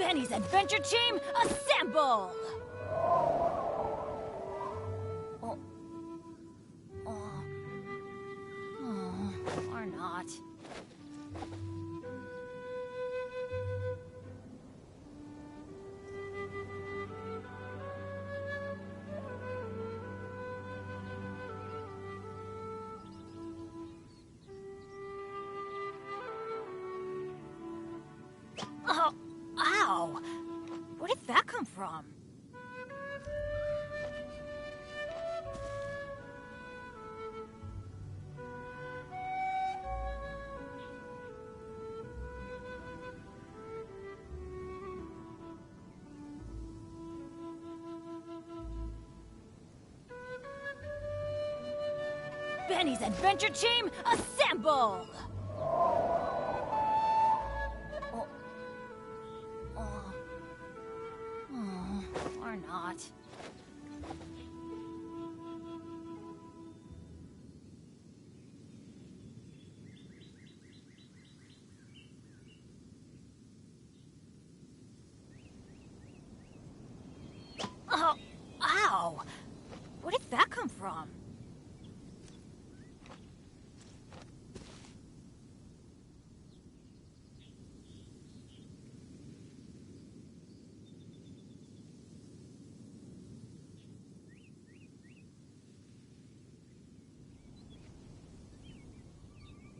Benny's Adventure Team, assemble! Or not. Oh, ow! Where did that come from? Benny's Adventure Team, assemble! Or not. Oh, ow! Where did that come from?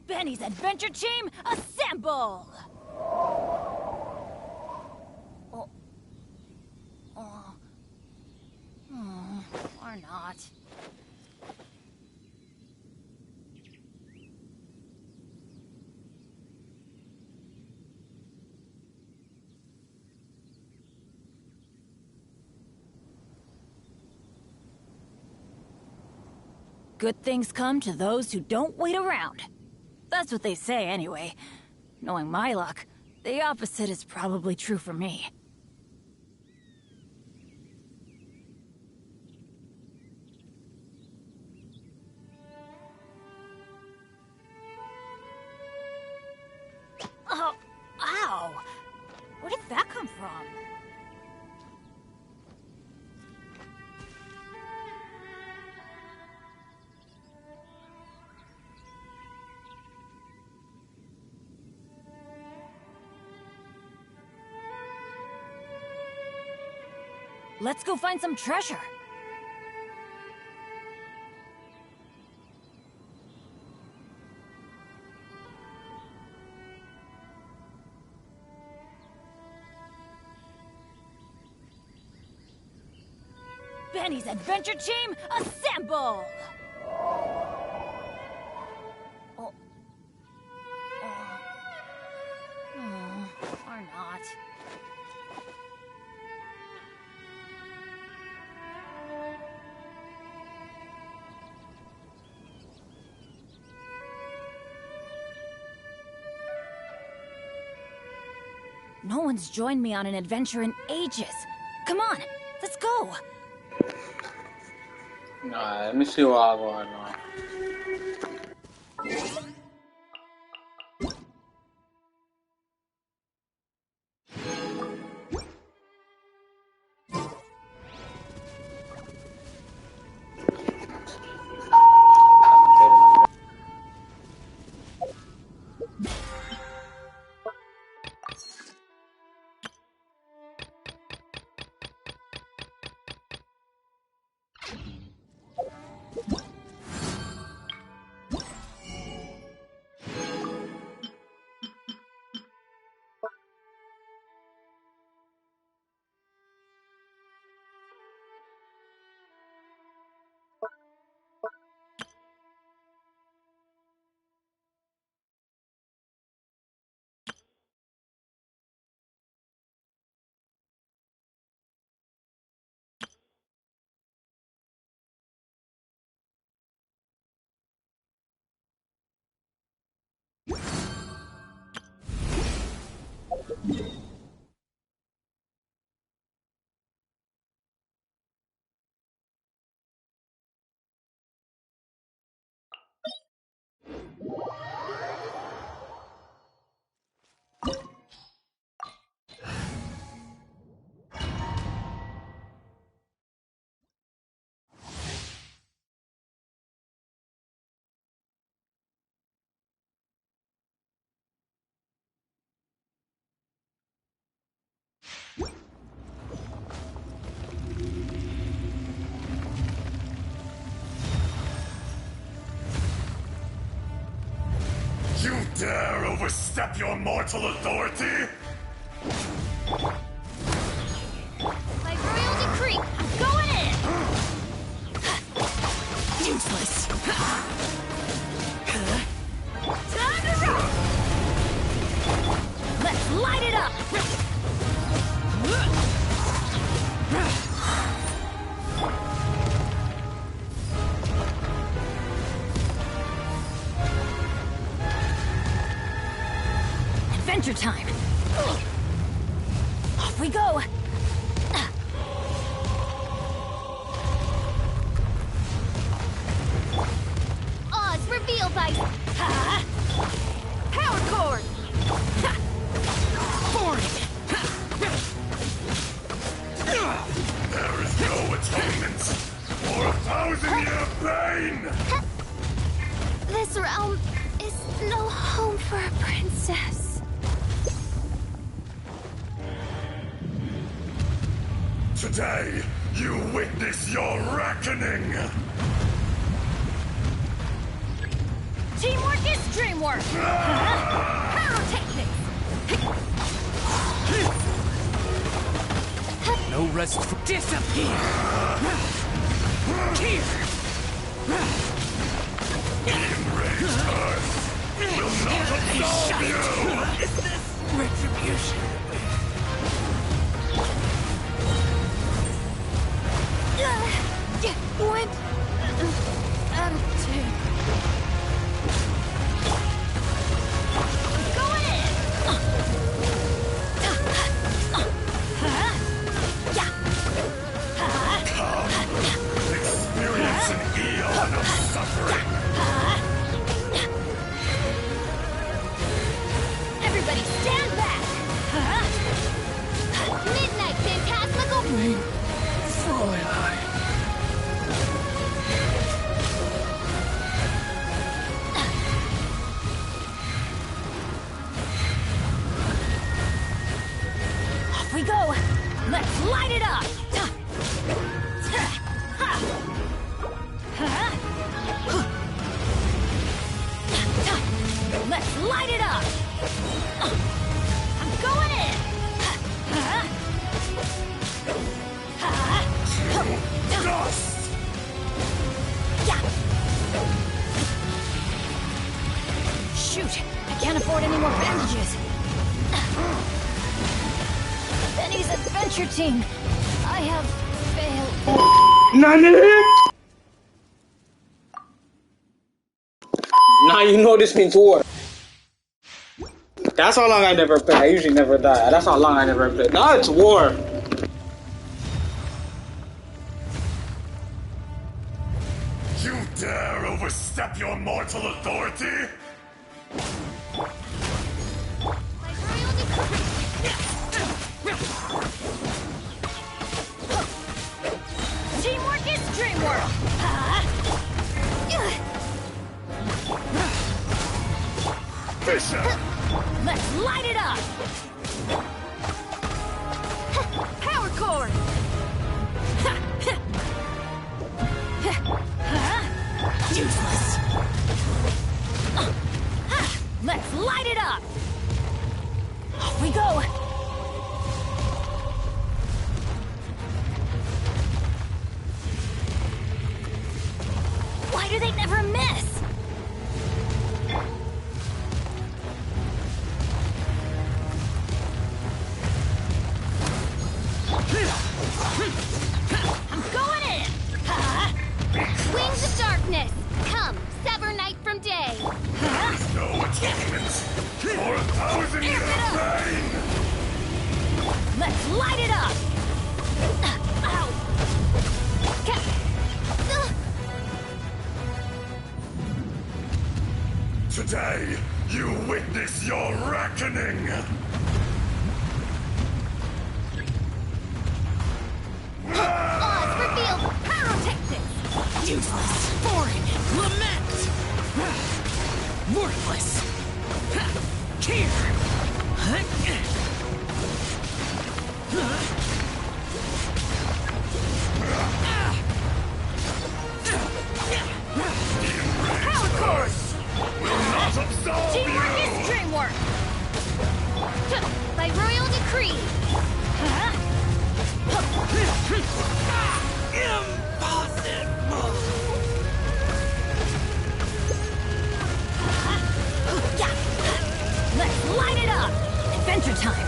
Benny's Adventure Team, assemble! Or not. Good things come to those who don't wait around. That's what they say, anyway. Knowing my luck, the opposite is probably true for me. Oh, ow! Where did that come from? Let's go find some treasure. Benny's Adventure Team, assemble! Or not. No one's joined me on an adventure in ages. Come on, let's go! Let me see what I got now. You dare overstep your mortal authority? By royal decree, I'm going in! Useless. Time to rock! Let's light it up! Adventure time! Off we go! Oz revealed by... Power cord! Boring! There is no atonement for 1,000-year pain! This realm is no home for a princess. Today, you witness your reckoning! Teamwork is dreamwork! Pyrotechnics! No rest for disappear! Here! Enraged Earth will not absolve you! Is this retribution? Went empty. Going in. Experience an eon of suffering! Everybody stand back. Midnight phantasmical. Fräulein. Off we go. Let's light it up. Let's light it up. I'm going in. Dust! Shoot! I can't afford any more bandages. Benny's adventure team. I have failed. Now you know this means war. That's how long I never play. I usually never die. That's how long I never play. Now it's war. You dare overstep your mortal authority? Teamwork is dreamwork. Fisher! Let's light it up. Power cord. Useless. Let's light it up. Off we go. Why do they never miss? I'm going in! Wings of darkness! Come, sever night from day! No atonement for 1,000-year pain! Let's light it up! Ow! Today, you witness your reckoning! Oz revealed pyrotechnics! Useless. Boring. Lament. Worthless. Here. Power cord! Will not not absolve Teamwork you! is dreamwork! By royal decree! Impossible! Let's light it up! Adventure time!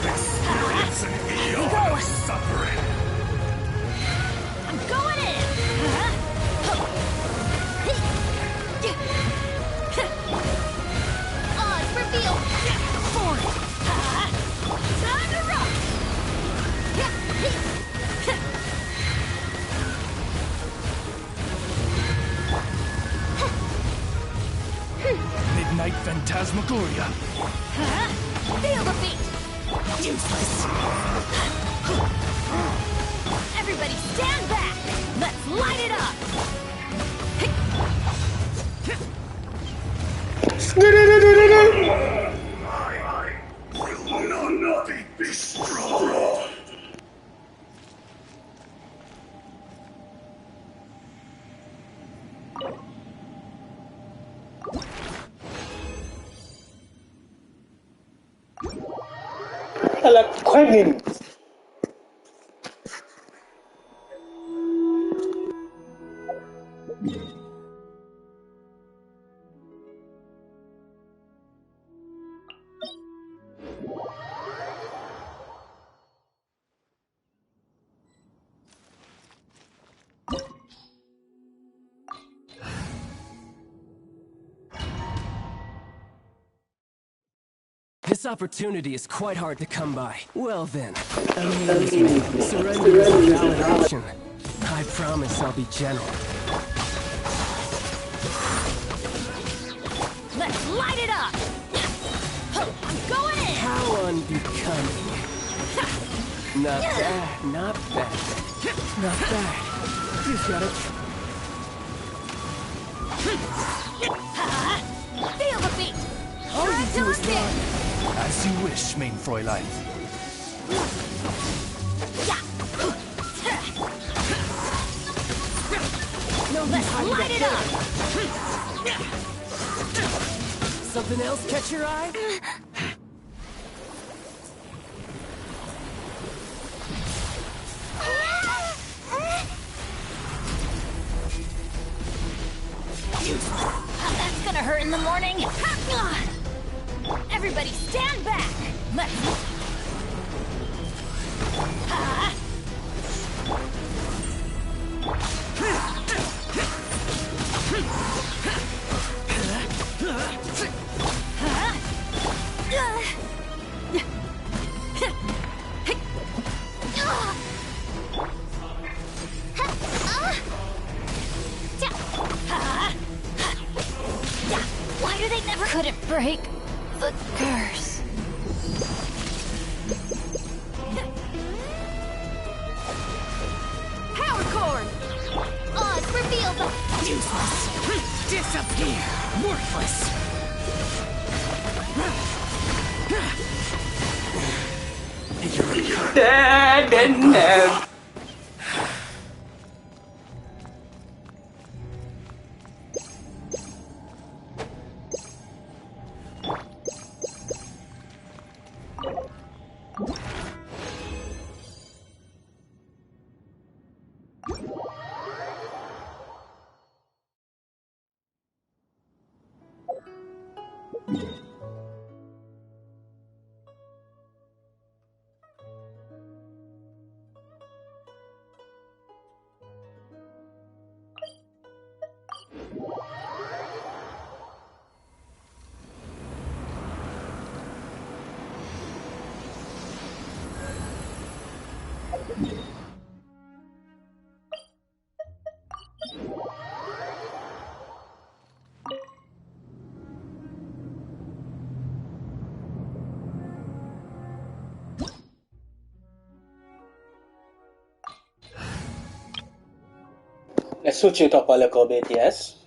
Experience an eon Go. of suffering! I'm going in! Odds reveal! Forward! Time to rock! Midnight Phantasmagoria. Feel the beat! Useless. Everybody stand back! Let's light it up! I will not be destroyed! Hello, quagging. This opportunity is quite hard to come by. Well then, amuse me. Surrender is a valid option. I promise I'll be gentle. Let's light it up! I'm going in! How unbecoming. Not bad, not bad. Not bad. You've got it. Feel the beat! All you do is run. As you wish, main Fräulein. No, Let's light it up! Something else catch your eye? That's gonna hurt in the morning! Everybody stand back! Let's... Why do they never couldn't break the curse? Power cord! Oz, reveal the... Useless. Disappear. Worthless. Let's switch it up a little bit, yes?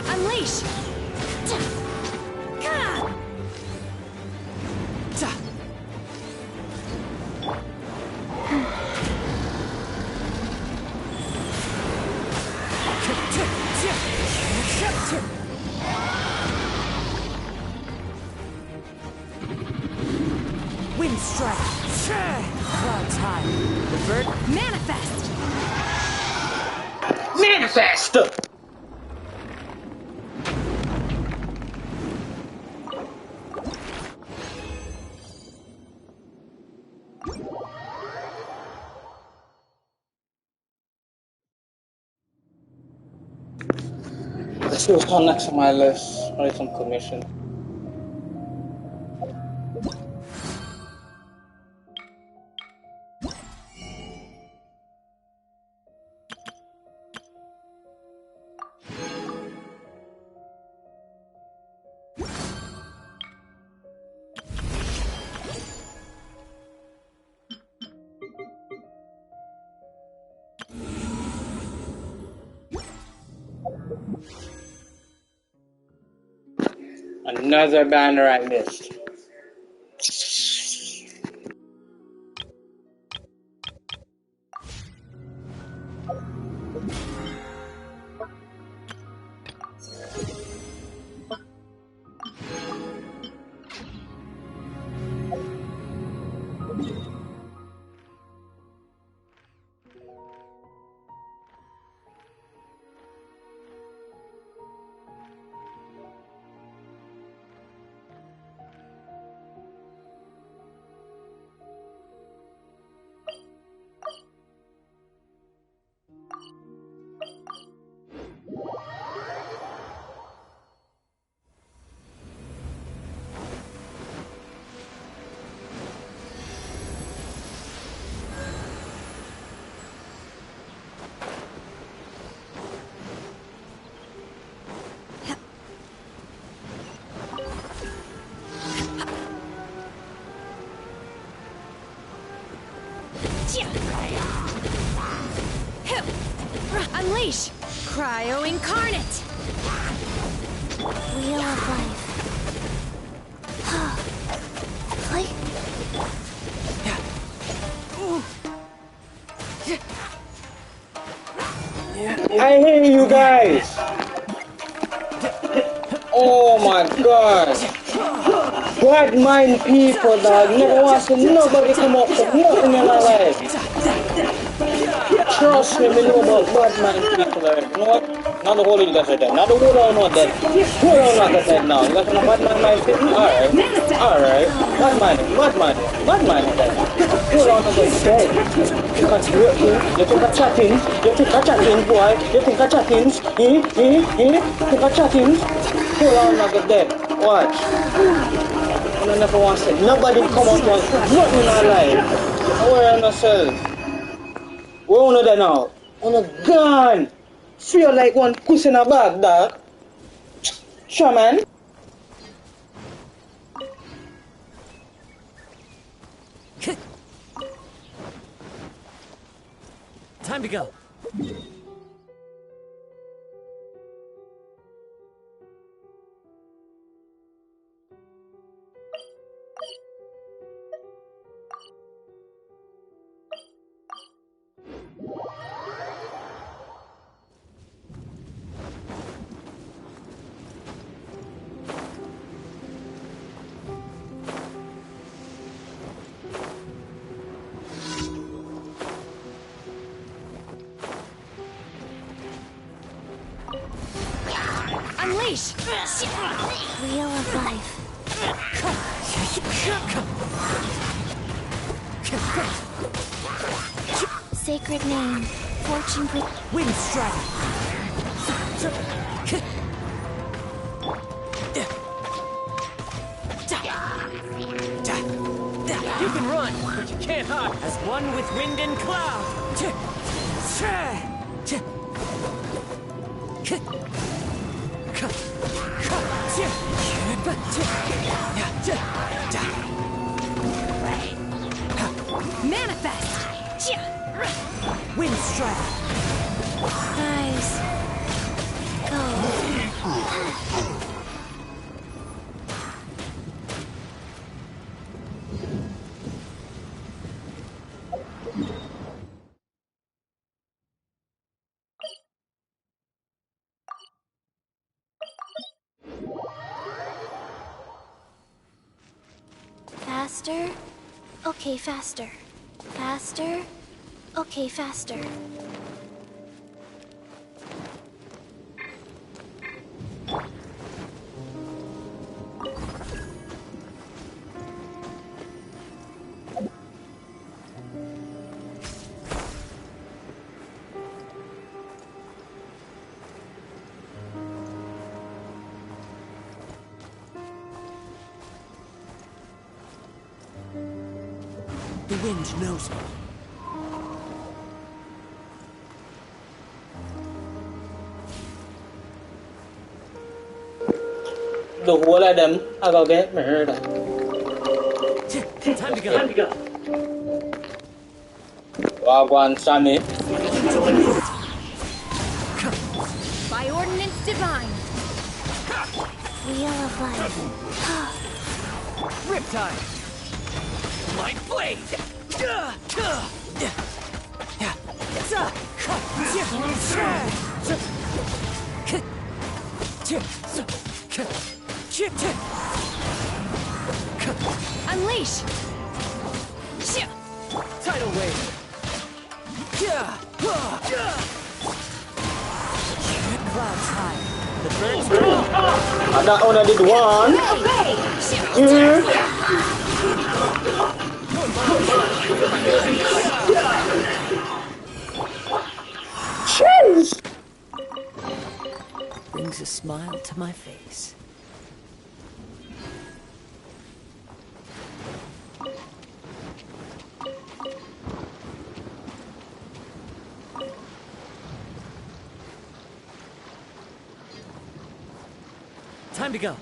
Unleash! Wind strike. Clouds high. Revert. Manifest! Manifest! Let's see what's on next on my list. Probably some commission. Another banner I missed. Unleash! Cryo Incarnate! Wheel of life. Play. I hate you guys! Oh my god! Bad mind people, dog. Never want to see nobody come up with nothing in my life. Trust me, we know about bad mind people. You know what? Not the whole of you guys are dead. Not the whole of you are dead. Whole of you are dead now. You guys know bad mind people? Alright. Alright. Bad mind. Bad mind is dead. Whole of you are dead. You can't do it. You think of chattings. You think of chattings, boy. You think of chattings. You think of chattings. Whole of you are dead. Watch. I never want to say nobody come out with nothing in our life. Worry on yourself. We're on there now. On a gun. Feel like one puss in a bag, dog. Sure, man. Time to go. Unleash! Wheel of life. Sacred name. Fortune. Wind strike. You can run, but you can't hide. As one with wind and cloud. Manifest! Wind strike. Guys. Go. Faster? Okay, faster. Faster? Okay, faster. The wind knows me. The whole of them, I go get murdered. Time to go. Wagwan Sammy. By ordinance divine. Wheel of life. Riptide. Light blade. Unleash! Tidal wave. Clouds high. The birds And that only did one. Jeez! brings a smile to my face. Time to go.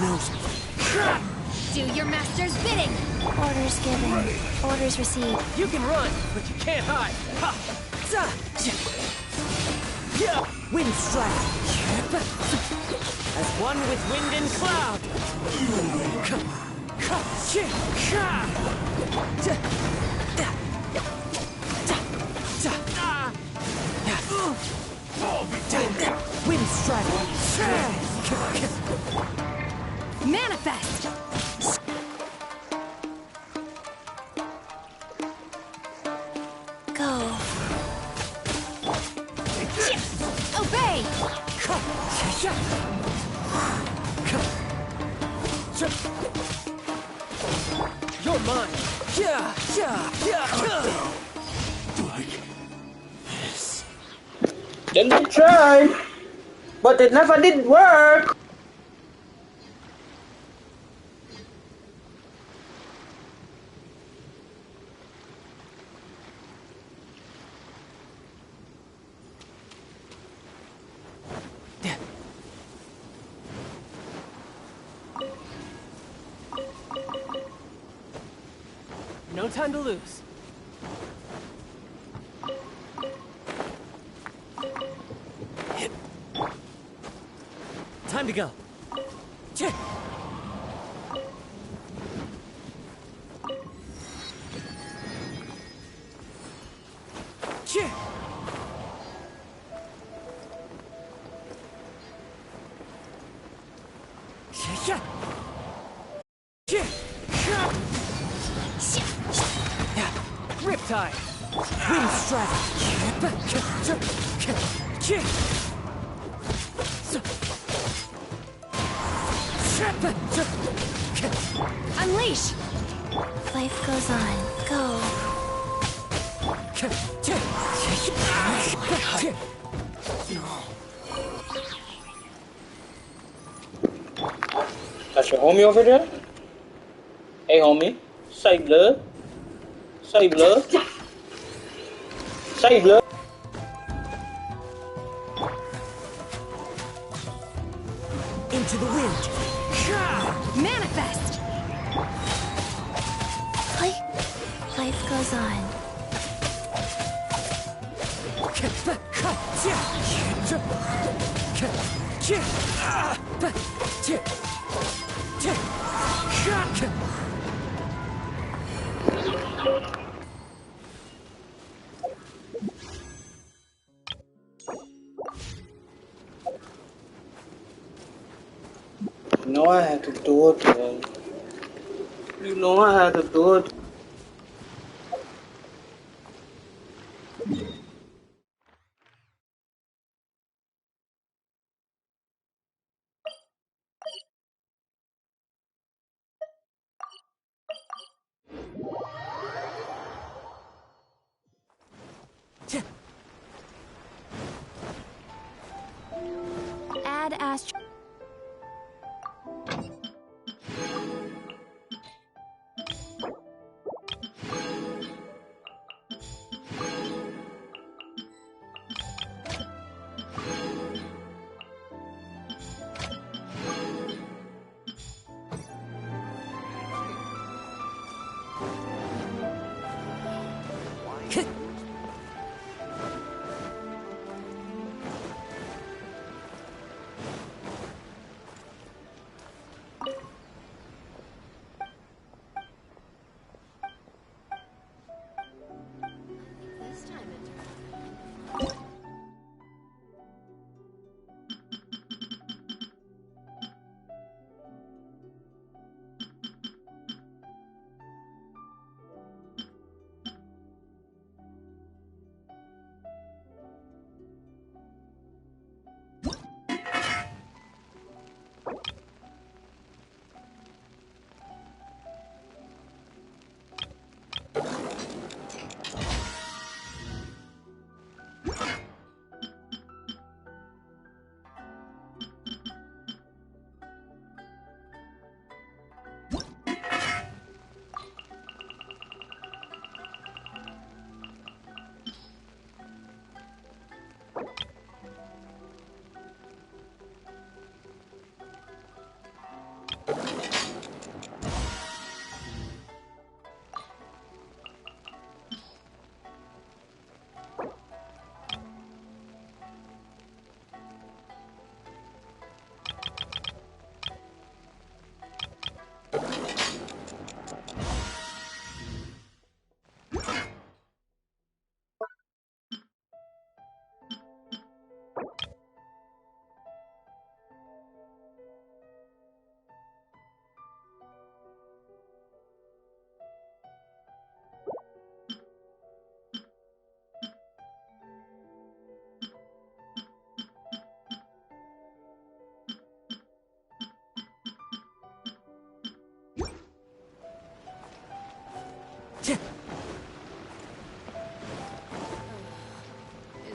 Knows me. Do your master's bidding. Orders given. Orders received. You can run, but you can't hide. Ha! Wind strike. As one with wind and cloud. Wind strike. Manifest! Go. Obey! You're mine. Them did try, but it never did work. No time to lose. Time to go. Check. Check. Yeah. Riptide! Wind strike. Unleash! Life goes on. Go. That's your homie over there? Hey homie. Say blood. Say blood. Say blood. Into the wind. Manifest! Life goes on. You know I had to do it, man. You know I had to do it. Add astro...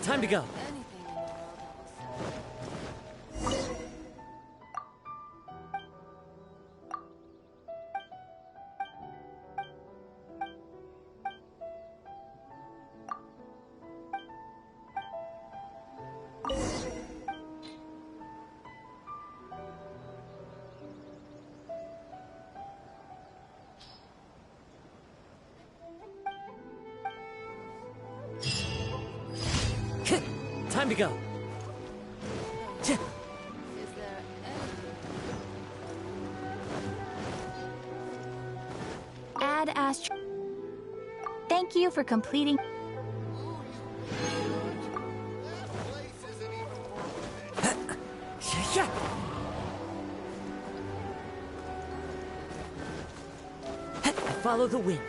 Time to go. Time to go. Is there anything thank you for completing. Follow the wind.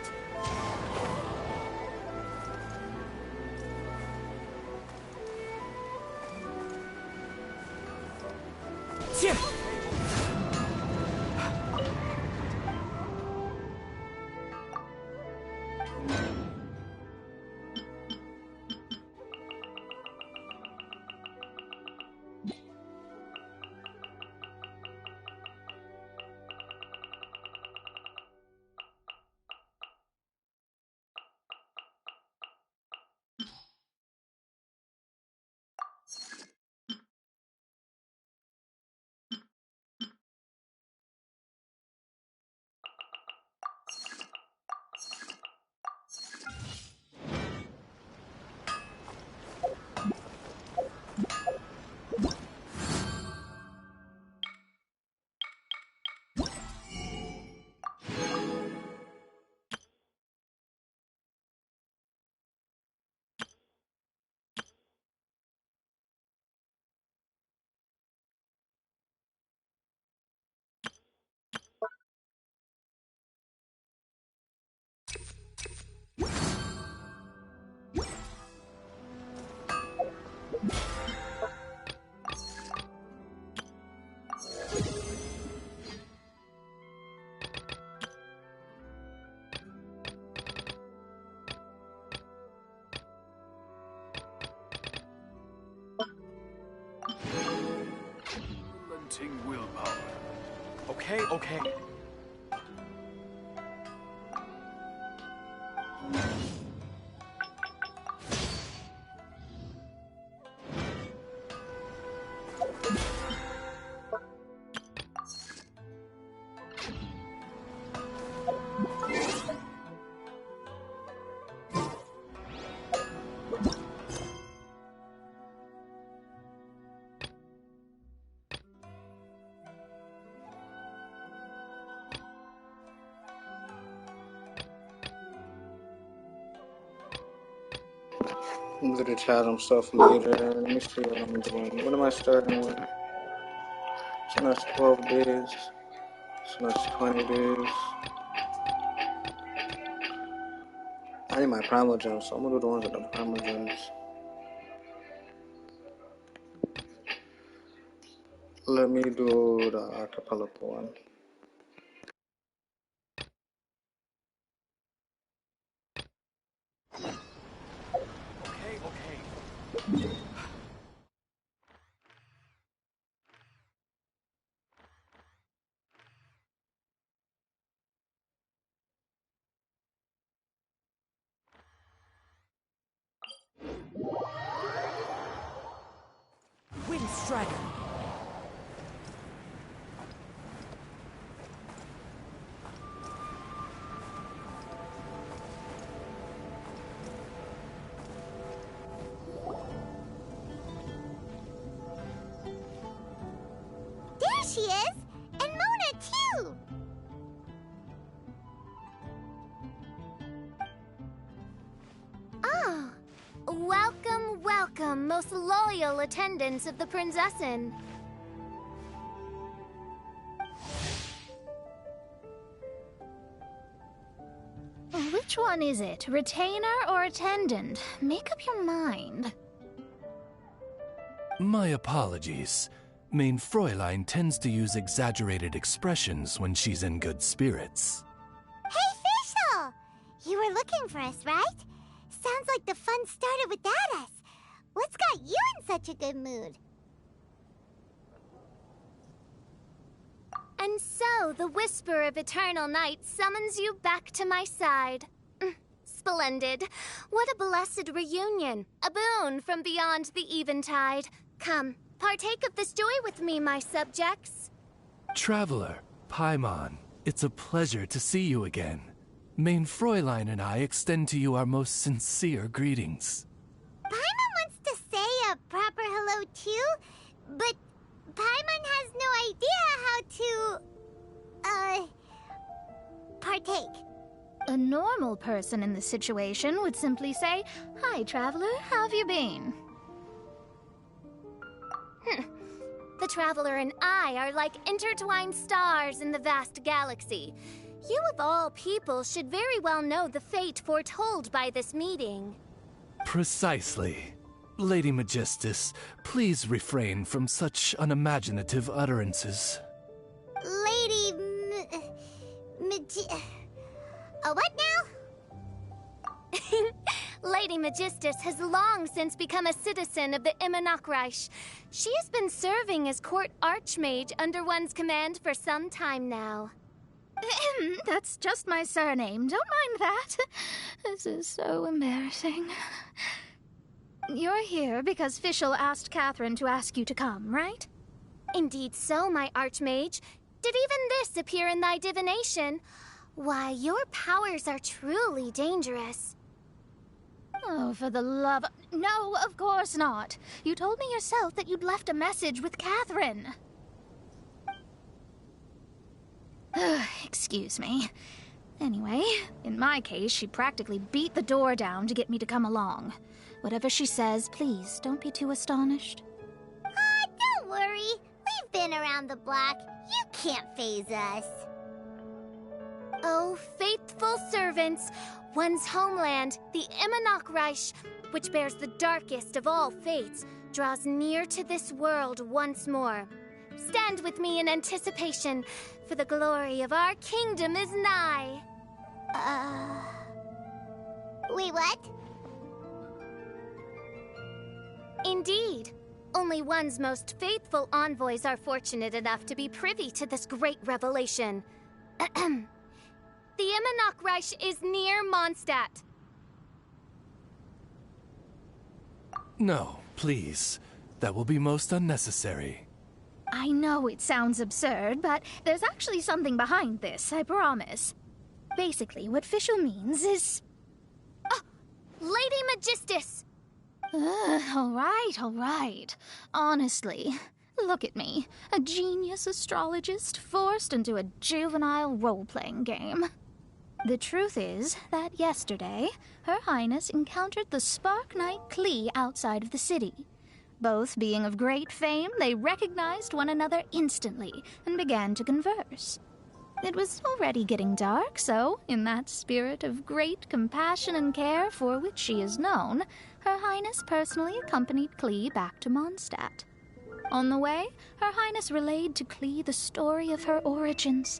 Willpower. Okay. I'm gonna chat some stuff later. Let me see what I'm doing. What am I starting with? So that's 12 days. So that's 20 days. I need my primal gems, so I'm gonna do the ones with the primal gems. Let me do the archipelago one. Okay. Wind Strider. There she is! And Mona, too! Oh, welcome, most loyal attendants of the Prinzessin. Which one is it? Retainer or attendant? Make up your mind. My apologies. Main Fräulein tends to use exaggerated expressions when she's in good spirits. Hey, Fischl! You were looking for us, right? Sounds like the fun started without us. What's got you in such a good mood? And so, the whisper of eternal night summons you back to my side. Splendid. What a blessed reunion. A boon from beyond the eventide. Come, partake of this joy with me, my subjects. Traveler, Paimon, it's a pleasure to see you again. Main Fräulein and I extend to you our most sincere greetings. Paimon wants to say a proper hello too, but Paimon has no idea how to, partake. A normal person in this situation would simply say, "Hi, traveler, how have you been?" The Traveler and I are like intertwined stars in the vast galaxy. You of all people should very well know the fate foretold by this meeting. Precisely. Lady Magistus, please refrain from such unimaginative utterances. Lady what now? Lady Magistus has long since become a citizen of the Immonokreich. She has been serving as court archmage under one's command for some time now. That's just my surname. Don't mind that. This is so embarrassing. You're here because Fischl asked Catherine to ask you to come, right? Indeed so, my archmage. Did even this appear in thy divination? Why, your powers are truly dangerous. Oh, for the love... No, of course not. You told me yourself that you'd left a message with Catherine. Excuse me. Anyway, in my case, she practically beat the door down to get me to come along. Whatever she says, please don't be too astonished. Don't worry. We've been around the block. You can't faze us. Oh, faithful servants, one's homeland, the Immonokreich, which bears the darkest of all fates, draws near to this world once more. Stand with me in anticipation, for the glory of our kingdom is nigh. Wait, what? Indeed. Only one's most faithful envoys are fortunate enough to be privy to this great revelation. The Immonokreich is near Mondstadt. No, please. That will be most unnecessary. I know it sounds absurd, but there's actually something behind this, I promise. Basically, what Fischl means is... Lady Magistus! All right. Honestly, look at me. A genius astrologist forced into a juvenile role-playing game. The truth is that yesterday, Her Highness encountered the Spark Knight Klee outside of the city. Both being of great fame, they recognized one another instantly and began to converse. It was already getting dark, so, in that spirit of great compassion and care for which she is known, Her Highness personally accompanied Klee back to Mondstadt. On the way, Her Highness relayed to Klee the story of her origins.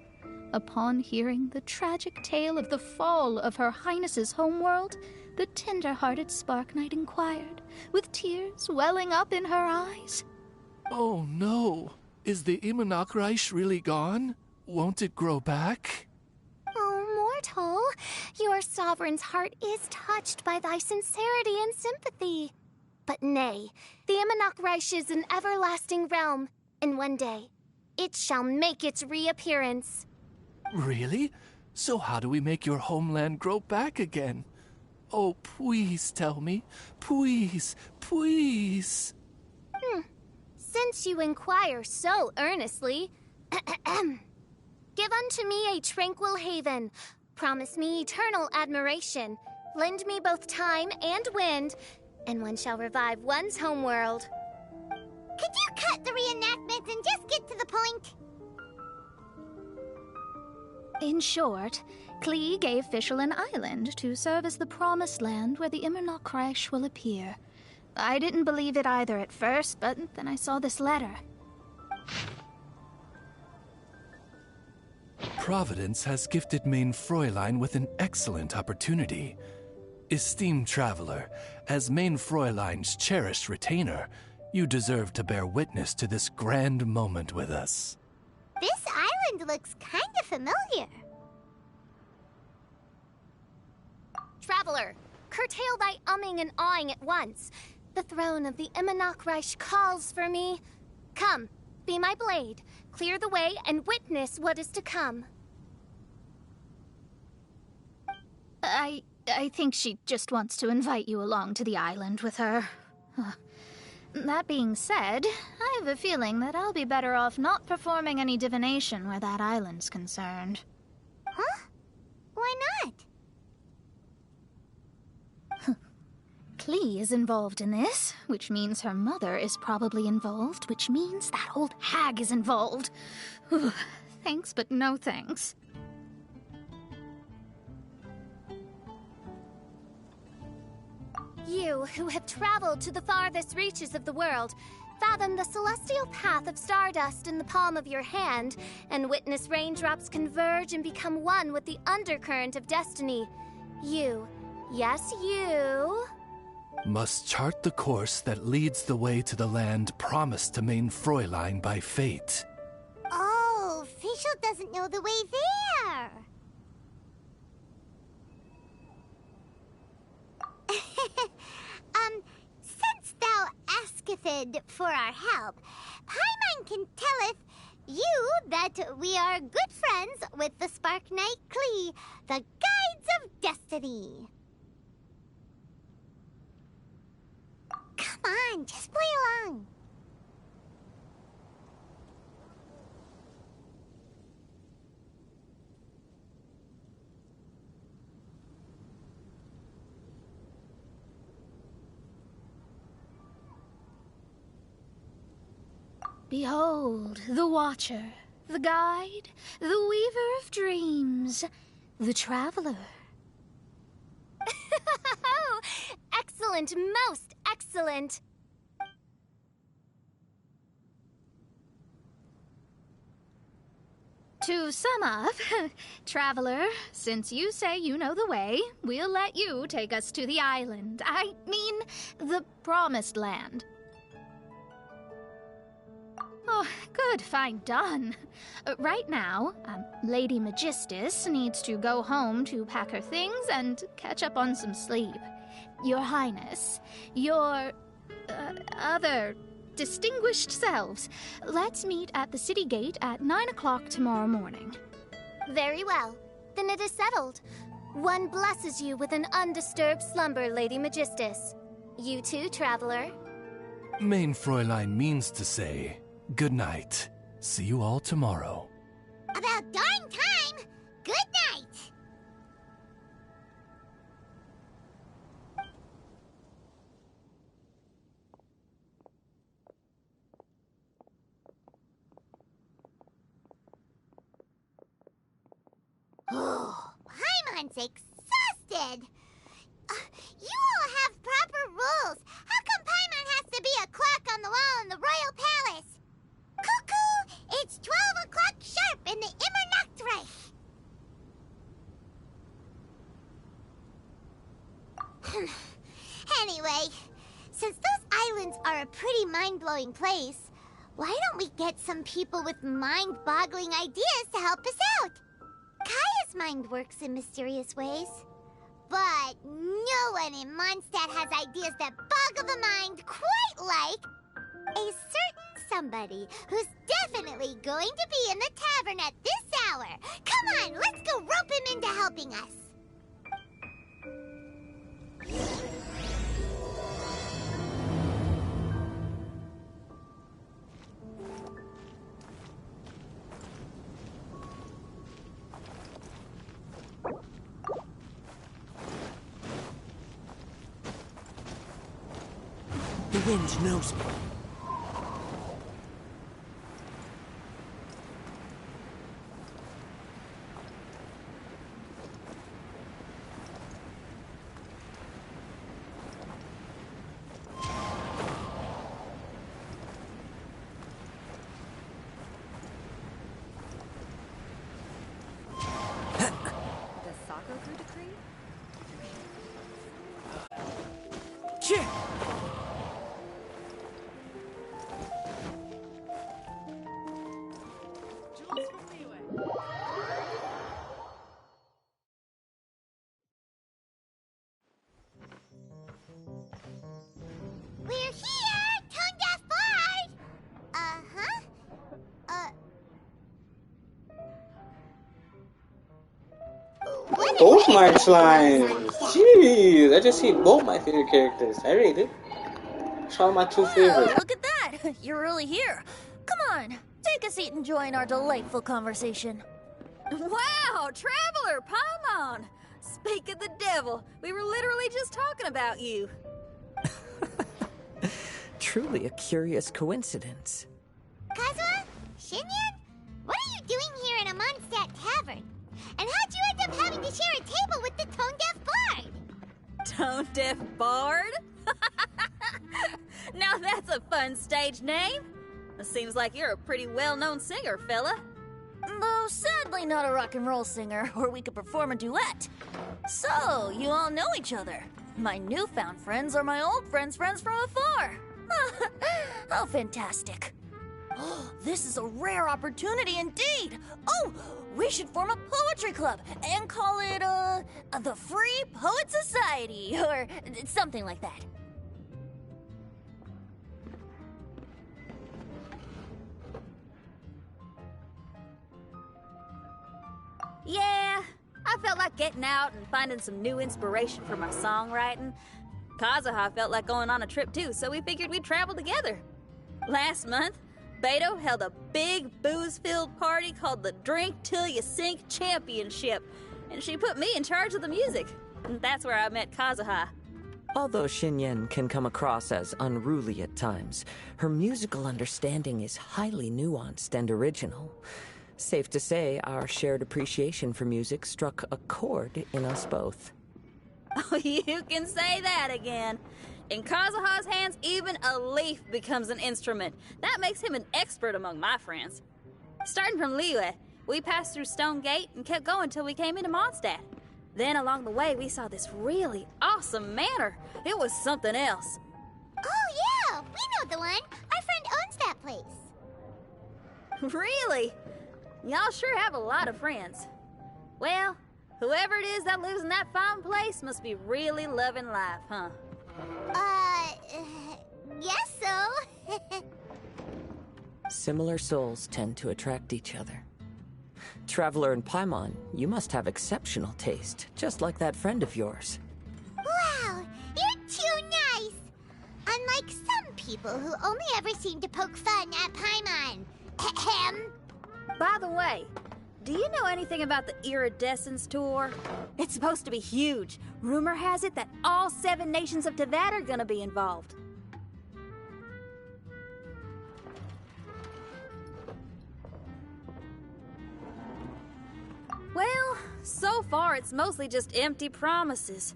Upon hearing the tragic tale of the fall of Her Highness's homeworld, the tender-hearted Spark Knight inquired, with tears welling up in her eyes. Oh no! Is the Immonokreich really gone? Won't it grow back? Oh, mortal, your sovereign's heart is touched by thy sincerity and sympathy. But nay, the Immonokreich is an everlasting realm, and one day, it shall make its reappearance. Really? So how do we make your homeland grow back again? Oh, please tell me. Please, please. Since you inquire so earnestly, give unto me a tranquil haven, promise me eternal admiration, lend me both time and wind, and one shall revive one's homeworld. Could you cut the reenactment and just get to the point? In short, Klee gave Fischl an island to serve as the promised land where the Immonokreich will appear. I didn't believe it either at first, but then I saw this letter. Providence has gifted Main Fräulein with an excellent opportunity. Esteemed traveler, as Main Fräulein's cherished retainer, you deserve to bear witness to this grand moment with us. This island looks kind of familiar. Traveler, curtail thy umming and awing at once. The throne of the Immonokreich calls for me. Come, be my blade, clear the way, and witness what is to come. I think she just wants to invite you along to the island with her. That being said, I have a feeling that I'll be better off not performing any divination where that island's concerned. Huh? Why not? Klee is involved in this, which means her mother is probably involved, which means that old hag is involved. Thanks, but no thanks. You, who have traveled to the farthest reaches of the world, fathom the celestial path of stardust in the palm of your hand, and witness raindrops converge and become one with the undercurrent of destiny. You, yes, you... must chart the course that leads the way to the land promised to main Fräulein by fate. Oh, Fischl doesn't know the way there. Since thou asketh for our help, Paimon can telleth you that we are good friends with the Spark Knight Klee, the Guides of Destiny. Come on, just play along. Behold, the Watcher, the Guide, the Weaver of Dreams, the Traveler. Excellent, most excellent. To sum up, Traveler, since you say you know the way, we'll let you take us to the island. I mean, the Promised Land. Oh, good, fine, done. Right now, Lady Magistus needs to go home to pack her things and catch up on some sleep. Your Highness, your other distinguished selves, let's meet at the city gate at 9 o'clock tomorrow morning. Very well. Then it is settled. One blesses you with an undisturbed slumber, Lady Magistus. You too, Traveler. Main Fräulein means to say, good night. See you all tomorrow. About darn time! Good night! Oh, Paimon's exhausted! You all have proper rules. How come Paimon has to be a clock on the wall in the royal palace? Cuckoo! It's 12 o'clock sharp in the Immernachtreich. Anyway, since those islands are a pretty mind-blowing place, why don't we get some people with mind-boggling ideas to help us out? Kaya's mind works in mysterious ways. But no one in Mondstadt has ideas that boggle the mind quite like a certain somebody who's definitely going to be in the tavern at this hour. Come on, let's go rope him into helping us. The wind knows me. We're here, Tone Deaf Bard! Both my slimes. Jeez, I just see both my favorite characters. I rate it. Try my two favorites. Look at that! You're really here. Come on, take a seat and join our delightful conversation. Wow, Traveler, Paimon! Speak of the devil, we were literally just talking about you. Truly a curious coincidence. Kazuha? Shinyan? What are you doing here in a Mondstadt tavern? And how'd you end up having to share a table with the tone-deaf bard? Tone-deaf bard? Now that's a fun stage name. It seems like you're a pretty well-known singer, fella. Though sadly not a rock and roll singer, or we could perform a duet. So, you all know each other. My newfound friends are my old friends' friends from afar. How fantastic. This is a rare opportunity indeed. Oh, we should form a poetry club and call it, the Free Poet Society, or something like that. Yeah, I felt like getting out and finding some new inspiration for my songwriting. Kazuha felt like going on a trip too, so we figured we'd travel together. Last month, Beto held a big booze-filled party called the Drink Till You Sink Championship, and she put me in charge of the music. And that's where I met Kazuha. Although Shinyan can come across as unruly at times, her musical understanding is highly nuanced and original. Safe to say, our shared appreciation for music struck a chord in us both. Oh, you can say that again. In Kazuha's hands, even a leaf becomes an instrument. That makes him an expert among my friends. Starting from Liyue, we passed through Stone Gate and kept going till we came into Mondstadt. Then along the way, we saw this really awesome manor. It was something else. Oh yeah, we know the one. Our friend owns that place. Really? Y'all sure have a lot of friends. Well, whoever it is that lives in that fine place must be really loving life, huh? Guess so. Similar souls tend to attract each other. Traveler and Paimon, you must have exceptional taste, just like that friend of yours. Wow, you're too nice. Unlike some people who only ever seem to poke fun at Paimon. Ahem. By the way, do you know anything about the Iridescence Tour? It's supposed to be huge. Rumor has it that all 7 nations of Tevat are gonna be involved. Well, so far it's mostly just empty promises.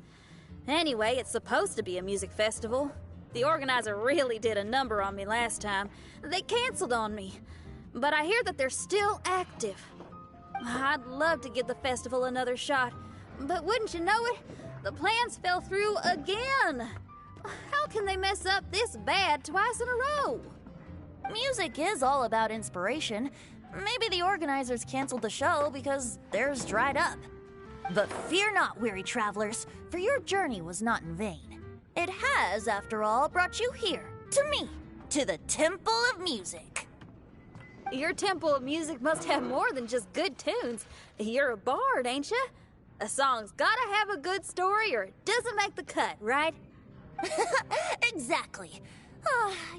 Anyway, it's supposed to be a music festival. The organizer really did a number on me last time. They canceled on me. But I hear that they're still active. I'd love to give the festival another shot, but wouldn't you know it, the plans fell through again. How can they mess up this bad twice in a row? Music is all about inspiration. Maybe the organizers canceled the show because theirs dried up. But fear not, weary travelers, for your journey was not in vain. It has, after all, brought you here, to me, to the Temple of Music. Your Temple of Music must have more than just good tunes. You're a bard, ain't ya? A song's gotta have a good story or it doesn't make the cut, right? Exactly.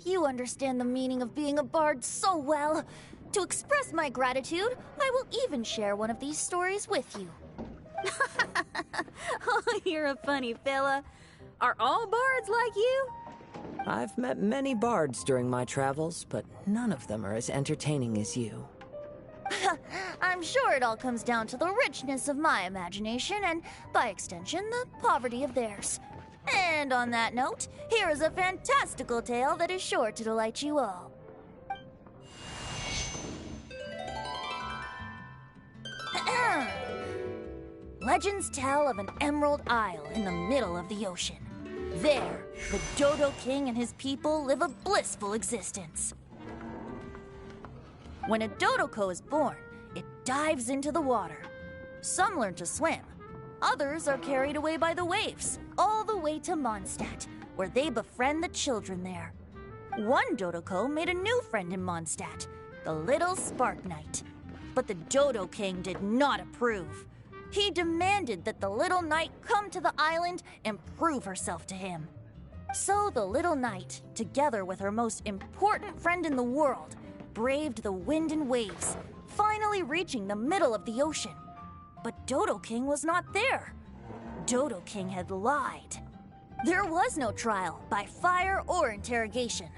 You understand the meaning of being a bard so well. To express my gratitude, I will even share one of these stories with you. Oh, you're a funny fella. Are all bards like you? I've met many bards during my travels, but none of them are as entertaining as you. I'm sure it all comes down to the richness of my imagination and, by extension, the poverty of theirs. And on that note, here is a fantastical tale that is sure to delight you all. Legends tell of an emerald isle in the middle of the ocean. There, the Dodo King and his people live a blissful existence. When a Dodoko is born, it dives into the water. Some learn to swim. Others are carried away by the waves, all the way to Mondstadt, where they befriend the children there. One Dodoko made a new friend in Mondstadt, the little Spark Knight. But the Dodo King did not approve. He demanded that the little knight come to the island and prove herself to him. So the little knight, together with her most important friend in the world, braved the wind and waves, finally reaching the middle of the ocean. But Dodo King was not there. Dodo King had lied. There was no trial by fire or interrogation.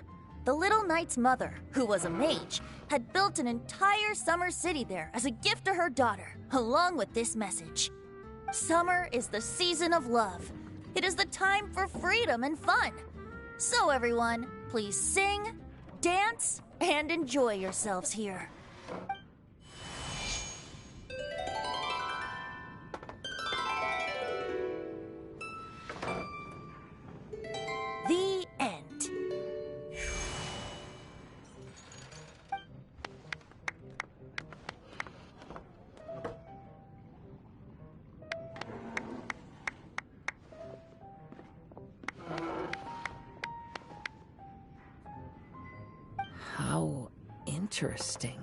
the little knight's mother, who was a mage, had built an entire summer city there as a gift to her daughter, along with this message. Summer is the season of love. It is the time for freedom and fun. So everyone, please sing, dance, and enjoy yourselves here. The end. How interesting.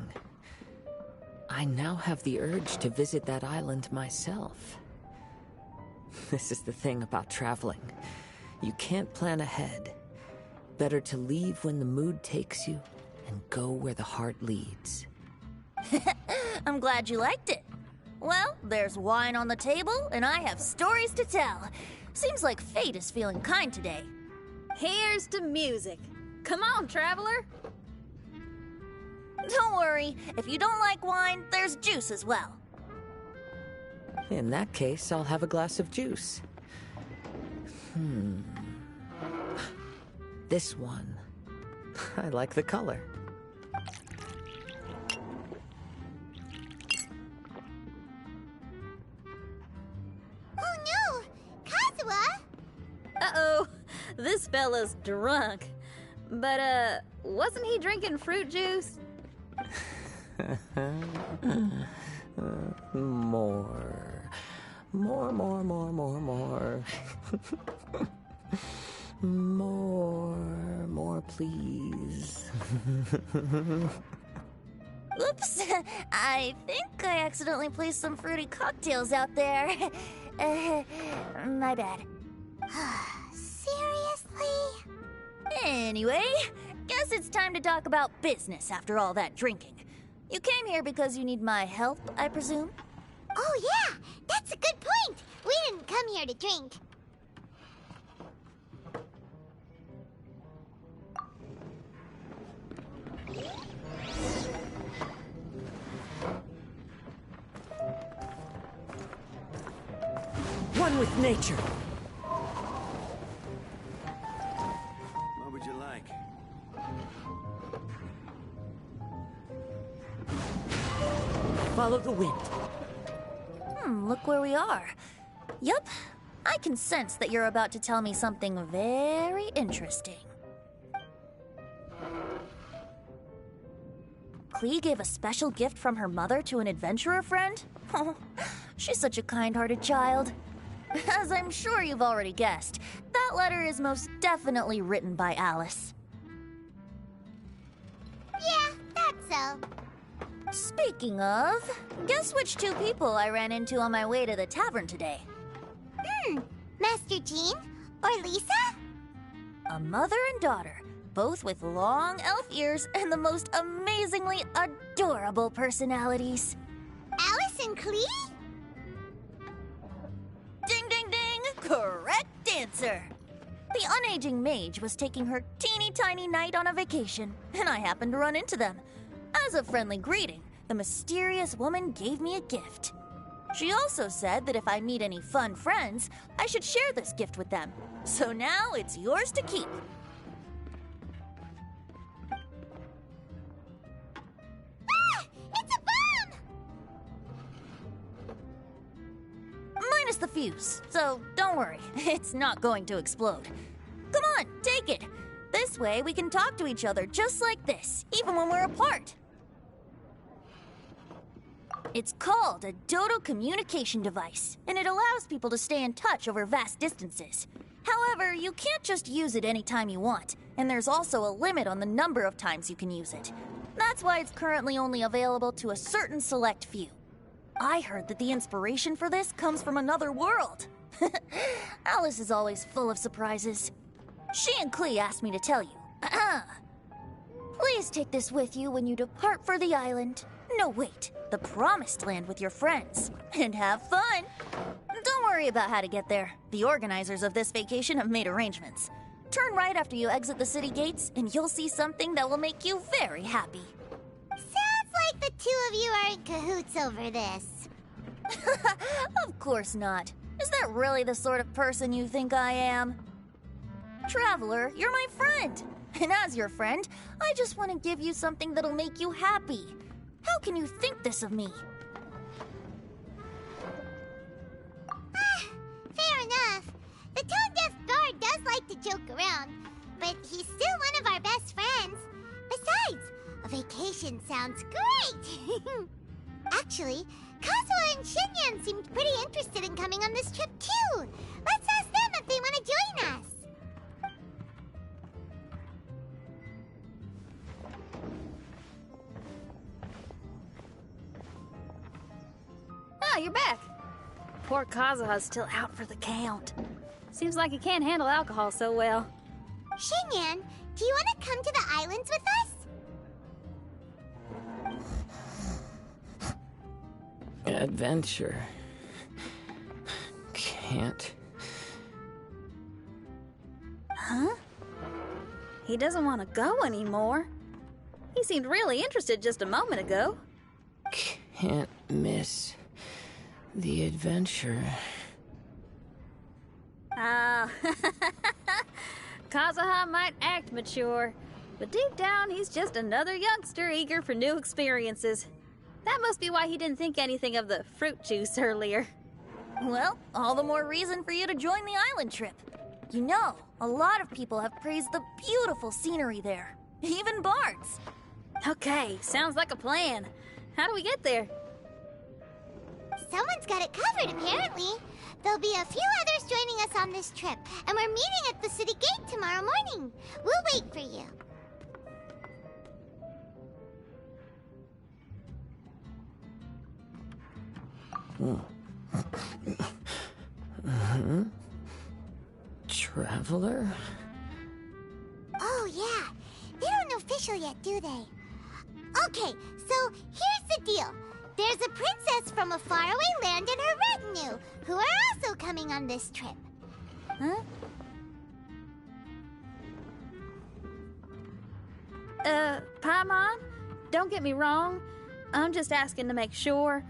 I now have the urge to visit that island myself. This is the thing about traveling. You can't plan ahead. Better to leave when the mood takes you and go where the heart leads. I'm glad you liked it. Well, there's wine on the table, and I have stories to tell. Seems like fate is feeling kind today. Here's to music. Come on, traveler. Don't worry, if you don't like wine, there's juice as well. In that case, I'll have a glass of juice. This one. I like the color. Oh no! Kazuha! Uh-oh, this fella's drunk. But, wasn't he drinking fruit juice? More. More, please. Oops, I think I accidentally placed some fruity cocktails out there. My bad. Seriously? Anyway, guess it's time to talk about business after all that drinking. You came here because you need my help, I presume? Oh yeah, that's a good point. We didn't come here to drink. One with nature. What would you like? Follow the wind. Look where we are. Yup, I can sense that you're about to tell me something very interesting. Klee gave a special gift from her mother to an adventurer friend? Oh, she's such a kind-hearted child. As I'm sure you've already guessed, that letter is most definitely written by Alice. Yeah, that's so. Speaking of, guess which two people I ran into on my way to the tavern today? Master Jean? Or Lisa? A mother and daughter, both with long elf ears and the most amazingly adorable personalities. Alice and Klee? Ding, ding, ding! Correct answer! The unaging mage was taking her teeny tiny knight on a vacation, and I happened to run into them. As a friendly greeting, the mysterious woman gave me a gift. She also said that if I meet any fun friends, I should share this gift with them. So now it's yours to keep. Ah! It's a bomb! Minus the fuse, so don't worry, it's not going to explode. Come on, take it. This way we can talk to each other just like this, even when we're apart. It's called a Dodo communication device, and it allows people to stay in touch over vast distances. However, you can't just use it anytime you want, and there's also a limit on the number of times you can use it. That's why it's currently only available to a certain select few. I heard that the inspiration for this comes from another world. Alice is always full of surprises. She and Klee asked me to tell you. Please take this with you when you depart for the island. No, wait, the Promised Land with your friends. And have fun! Don't worry about how to get there. The organizers of this vacation have made arrangements. Turn right after you exit the city gates, and you'll see something that will make you very happy. Sounds like the two of you are in cahoots over this. Of course not. Is that really the sort of person you think I am? Traveler, you're my friend. And as your friend, I just want to give you something that'll make you happy. How can you think this of me? Fair enough. The tone-deaf guard does like to joke around, but he's still one of our best friends. Besides, a vacation sounds great! Actually, Kazuha and Shinyan seemed pretty interested in coming on this trip too. Let's ask them if they want to join us. Ah, you're back. Poor Kazuha's still out for the count. Seems like he can't handle alcohol so well. Shinyan, do you want to come to the islands with us? Adventure. Can't. Huh? He doesn't want to go anymore. He seemed really interested just a moment ago. Can't miss the adventure. Ah, Kazuha might act mature, but deep down he's just another youngster eager for new experiences. That must be why he didn't think anything of the fruit juice earlier. Well, all the more reason for you to join the island trip. You know, a lot of people have praised the beautiful scenery there. Even Bards. Okay, sounds like a plan. How do we get there? Someone's got it covered, apparently. There'll be a few others joining us on this trip, and we're meeting at the city gate tomorrow morning. We'll wait for you. Traveler? Oh, yeah. They don't official yet, do they? Okay, so here's the deal. There's a princess from a faraway land and her retinue, who are also coming on this trip. Huh? Paimon, don't get me wrong. I'm just asking to make sure.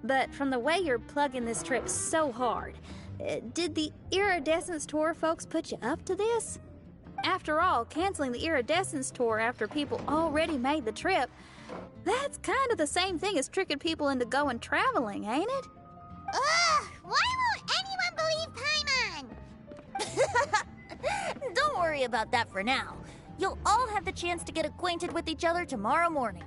But from the way you're plugging this trip so hard, did the Iridescence Tour folks put you up to this? After all, canceling the Iridescence Tour after people already made the trip, that's kind of the same thing as tricking people into going traveling, ain't it? Ugh! Why won't anyone believe Paimon? Don't worry about that for now. You'll all have the chance to get acquainted with each other tomorrow morning.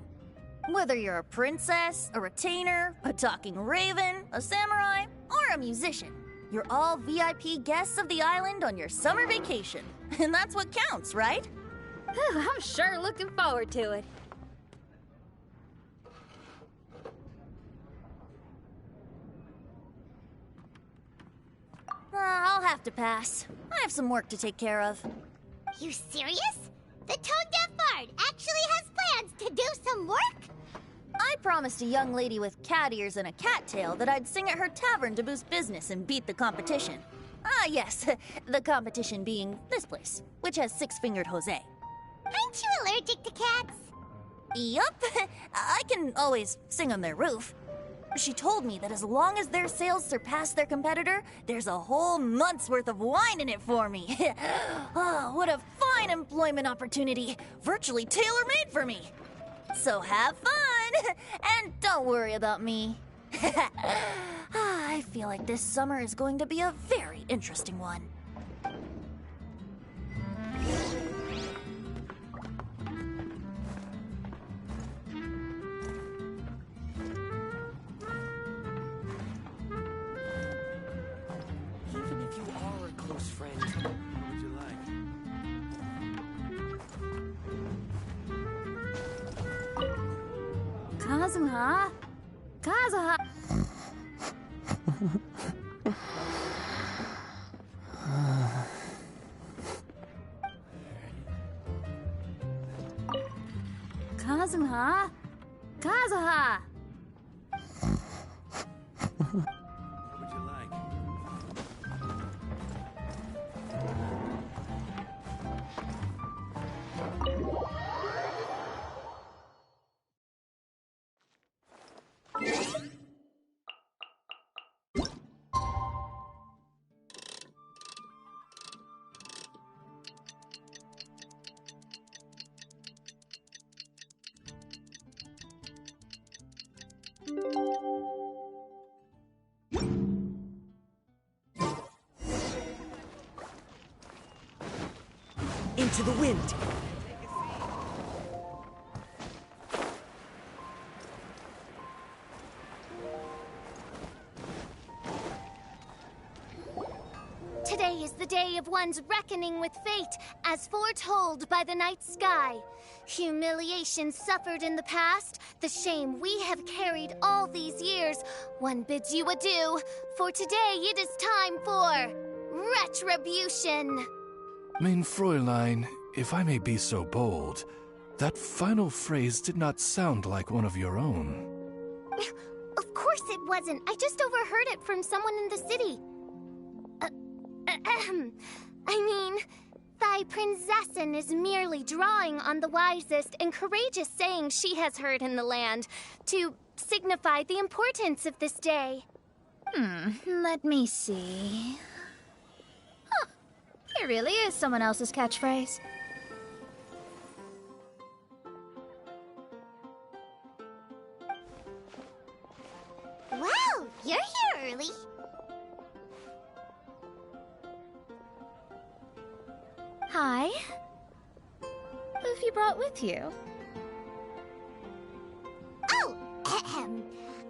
Whether you're a princess, a retainer, a talking raven, a samurai, or a musician, you're all VIP guests of the island on your summer vacation. And that's what counts, right? I'm sure looking forward to it. I'll have to pass. I have some work to take care of. You serious? The tone-deaf bard actually has plans to do some work? I promised a young lady with cat ears and a cattail that I'd sing at her tavern to boost business and beat the competition. Ah, yes, the competition being this place, which has six-fingered Jose. Aren't you allergic to cats? Yup, I can always sing on their roof. She told me that as long as their sales surpass their competitor, there's a whole month's worth of wine in it for me. Oh, what a fine employment opportunity, virtually tailor-made for me. So have fun, and don't worry about me. I feel like this summer is going to be a very interesting one. Even if you are a close friend, what would you like? Kazuha? Kazuha! Kazuha? Kazuha! What would you like? Into the wind! Today is the day of one's reckoning with fate, as foretold by the night sky. Humiliation suffered in the past, the shame we have carried all these years. One bids you adieu, for today it is time for retribution. Mein Fräulein, if I may be so bold, that final phrase did not sound like one of your own. Of course it wasn't. I just overheard it from someone in the city. I mean, thy prinzessin is merely drawing on the wisest and courageous sayings she has heard in the land to signify the importance of this day. Let me see. Huh, it really is someone else's catchphrase. Wow, you're here early. Hi. Who have you brought with you? Oh, ahem.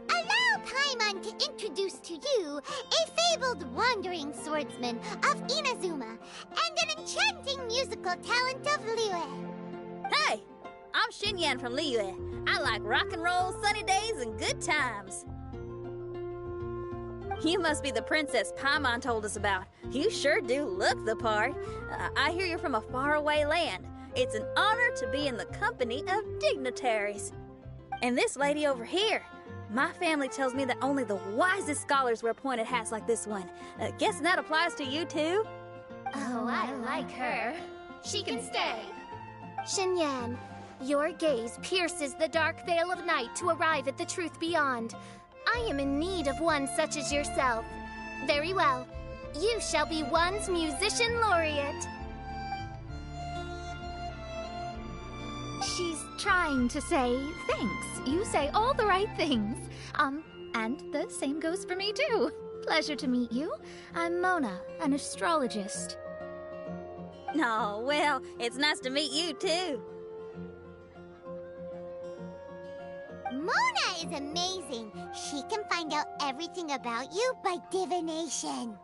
Allow Paimon to introduce to you a fabled wandering swordsman of Inazuma and an enchanting musical talent of Liyue. Hey, I'm Xinyan from Liyue. I like rock and roll, sunny days, and good times. You must be the princess Paimon told us about. You sure do look the part. I hear you're from a faraway land. It's an honor to be in the company of dignitaries. And this lady over here, my family tells me that only the wisest scholars wear pointed hats like this one. Guessing that applies to you too? Oh, I like her. She can stay. Xinyan, your gaze pierces the dark veil of night to arrive at the truth beyond. I am in need of one such as yourself. Very well. You shall be one's musician laureate. She's trying to say thanks. You say all the right things. And the same goes for me too. Pleasure to meet you. I'm Mona, an astrologist. Oh, well, it's nice to meet you too. Mona is amazing. She can find out everything about you by divination.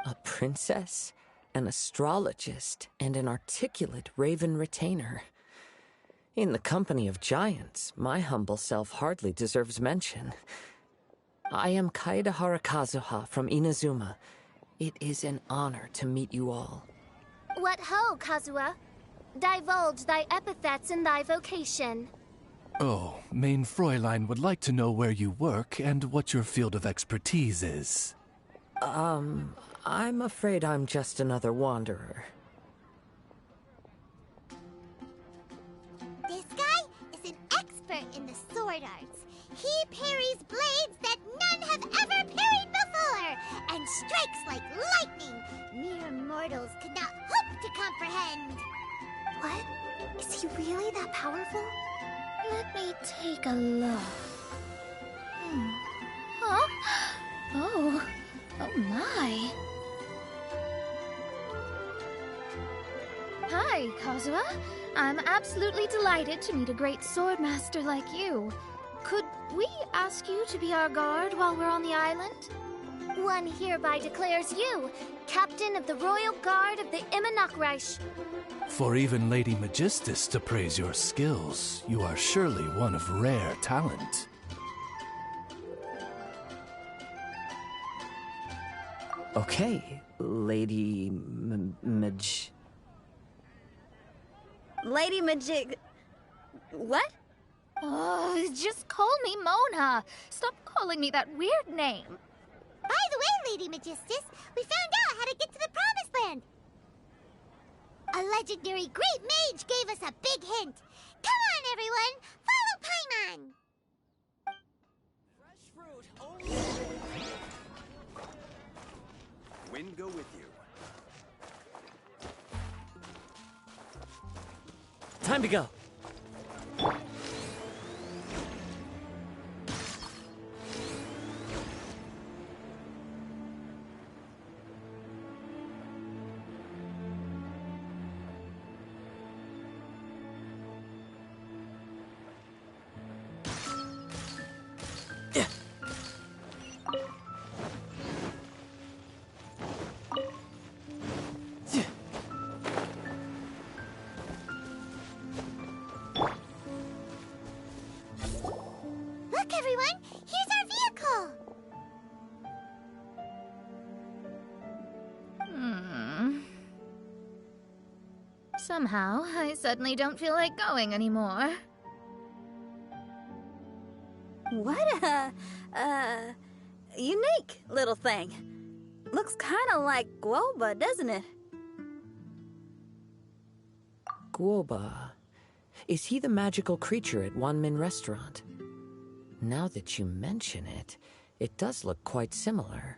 A princess, an astrologist, and an articulate raven retainer. In the company of giants, my humble self hardly deserves mention. I am Kaida Harakazuha from Inazuma. It is an honor to meet you all. What ho, Kazuha? Divulge thy epithets and thy vocation. Oh, Mein Fräulein would like to know where you work and what your field of expertise is. I'm afraid I'm just another wanderer. This guy is an expert in the sword arts. He parries blades that none have ever parried before, and strikes like lightning. Mere mortals could not hope to comprehend. What? Is he really that powerful? Let me take a look. Huh? Oh my. Hi, Kazuha. I'm absolutely delighted to meet a great swordmaster like you. Could we ask you to be our guard while we're on the island? One hereby declares you captain of the Royal Guard of the Immanokreich. For even Lady Magistus to praise your skills, you are surely one of rare talent. Okay, Lady Lady Majig... What? Oh, just call me Mona. Stop calling me that weird name. By the way, Lady Magistus, we found out how to get to the Promised Land. A legendary great mage gave us a big hint. Come on, everyone! Follow Paimon! Fresh fruit only. Wind go with you. Time to go. everyone! Here's our vehicle! Somehow, I suddenly don't feel like going anymore. What a, unique little thing. Looks kinda like Guoba, doesn't it? Guoba. Is he the magical creature at Wanmin Restaurant? Now that you mention it, it does look quite similar.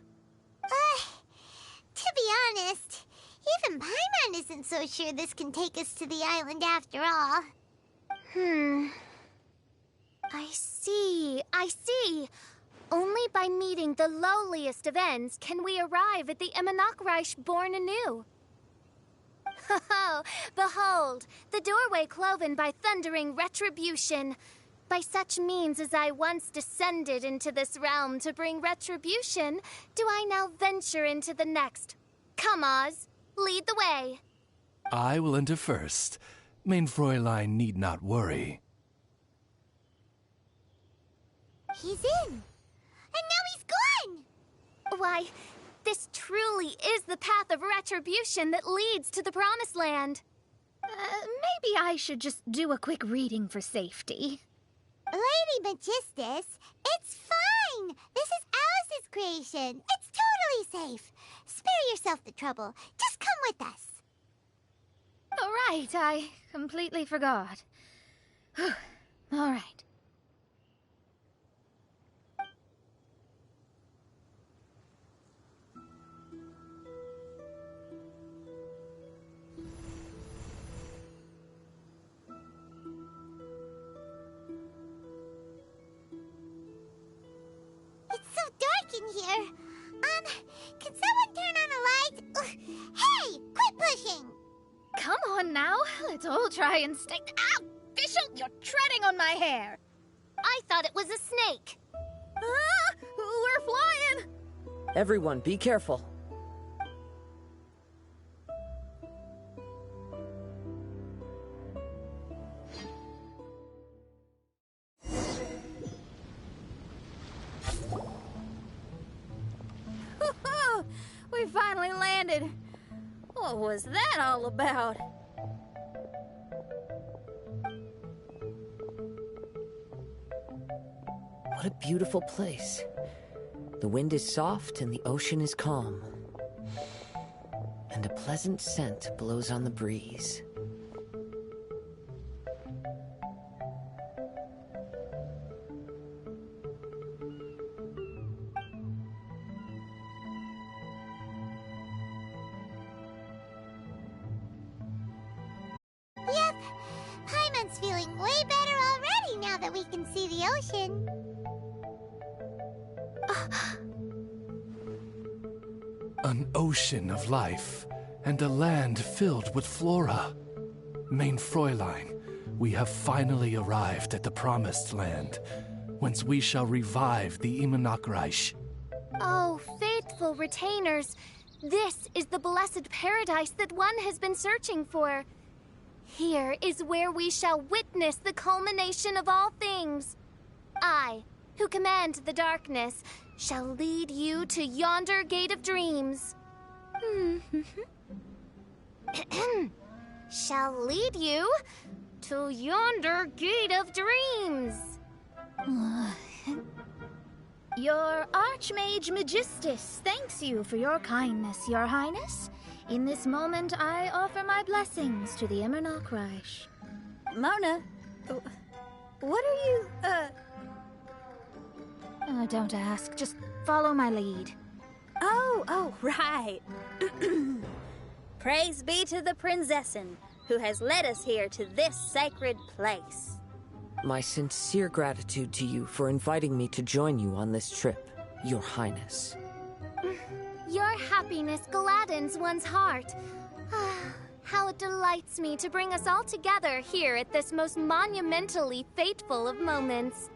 To be honest, even Paimon isn't so sure this can take us to the island after all. I see. Only by meeting the lowliest of ends can we arrive at the Imanakreich born anew. Oh, behold, the doorway cloven by thundering retribution. By such means as I once descended into this realm to bring retribution, do I now venture into the next. Come, Oz, lead the way. I will enter first. Main Fräulein need not worry. He's in! And now he's gone! Why, this truly is the path of retribution that leads to the Promised Land. Maybe I should just do a quick reading for safety. Lady Magistus, it's fine! This is Alice's creation. It's totally safe. Spare yourself the trouble. Just come with us. All right, I completely forgot. All right. It's so dark in here. Can someone turn on a light? Ugh. Hey, quit pushing! Come on now, let's all try and stay. Ow! Fischl, you're treading on my hair! I thought it was a snake. Ah! We're flying! Everyone, be careful. We finally landed. What was that all about? What a beautiful place. The wind is soft and the ocean is calm. And a pleasant scent blows on the breeze. Yep, Paimon's feeling way better already now that we can see the ocean. An ocean of life, and a land filled with flora. Main Fräulein, we have finally arrived at the Promised Land, whence we shall revive the Imanakreich. Oh, faithful retainers, this is the blessed paradise that one has been searching for. Here is where we shall witness the culmination of all things. I, who command the darkness, shall lead you to yonder gate of dreams. Shall lead you to yonder gate of dreams. Your Archmage Magistus thanks you for your kindness, Your Highness. In this moment, I offer my blessings to the Imanakreich. Mona, what are you, Don't ask, just follow my lead. Oh, right. Praise be to the Prinzessin, who has led us here to this sacred place. My sincere gratitude to you for inviting me to join you on this trip, Your Highness. Your happiness gladdens one's heart. How it delights me to bring us all together here at this most monumentally fateful of moments.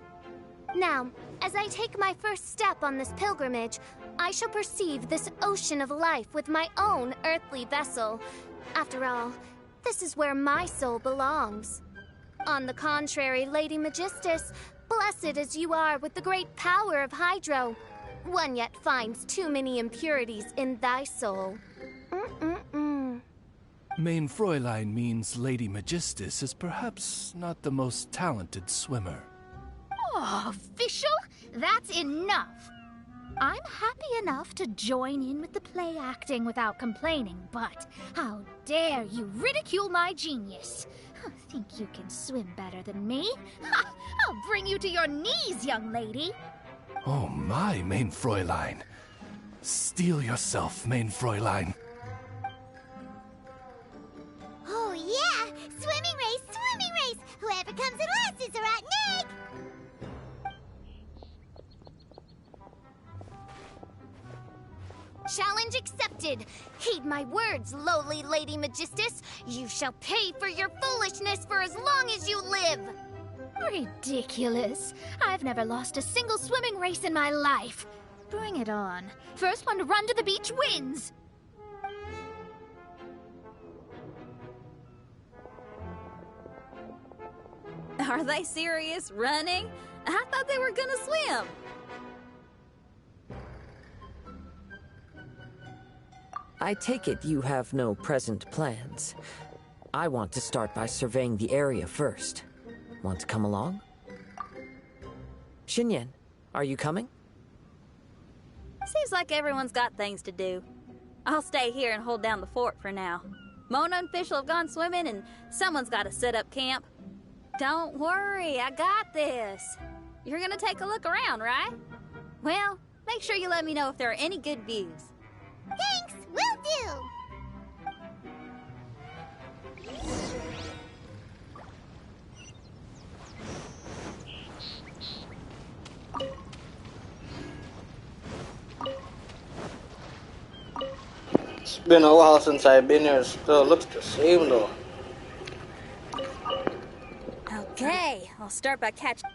Now, as I take my first step on this pilgrimage, I shall perceive this ocean of life with my own earthly vessel. After all, this is where my soul belongs. On the contrary, Lady Magistus, Blessed as you are with the great power of Hydro, one yet finds too many impurities in thy soul. Main Fräulein means Lady Magistus is perhaps not the most talented swimmer. Oh, official? That's enough. I'm happy enough to join in with the play acting without complaining, but how dare you ridicule my genius? Think you can swim better than me? Ha! I'll bring you to your knees, young lady. Oh my, Main Fräulein. Steel yourself, Main Fräulein. Oh yeah! Swimming race, swimming race! Whoever comes in last is a rotten egg! Challenge accepted. Heed my words, lowly Lady Magistus. You shall pay for your foolishness for as long as you live. Ridiculous. I've never lost a single swimming race in my life. Bring it on. First one to run to the beach wins. Are they serious? Running? I thought they were gonna swim. I take it you have no present plans. I want to start by surveying the area first. Want to come along? Xinyan, are you coming? Seems like everyone's got things to do. I'll stay here and hold down the fort for now. Mona and Fischl have gone swimming, and someone's got to set up camp. Don't worry, I got this. You're gonna take a look around, right? Well, make sure you let me know if there are any good views. Thanks, will do! It's been a while since I've been here. It still looks the same though. Okay, I'll start by catching...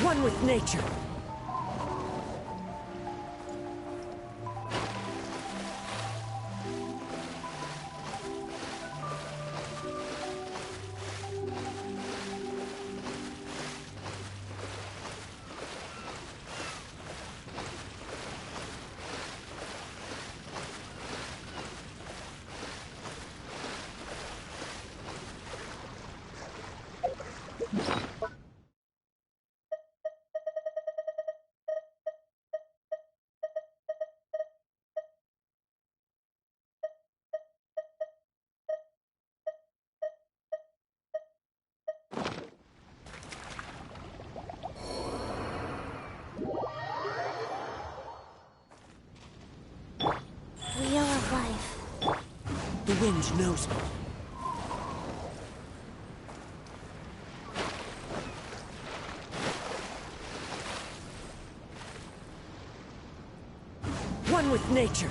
One with nature. The wind knows me. One with nature.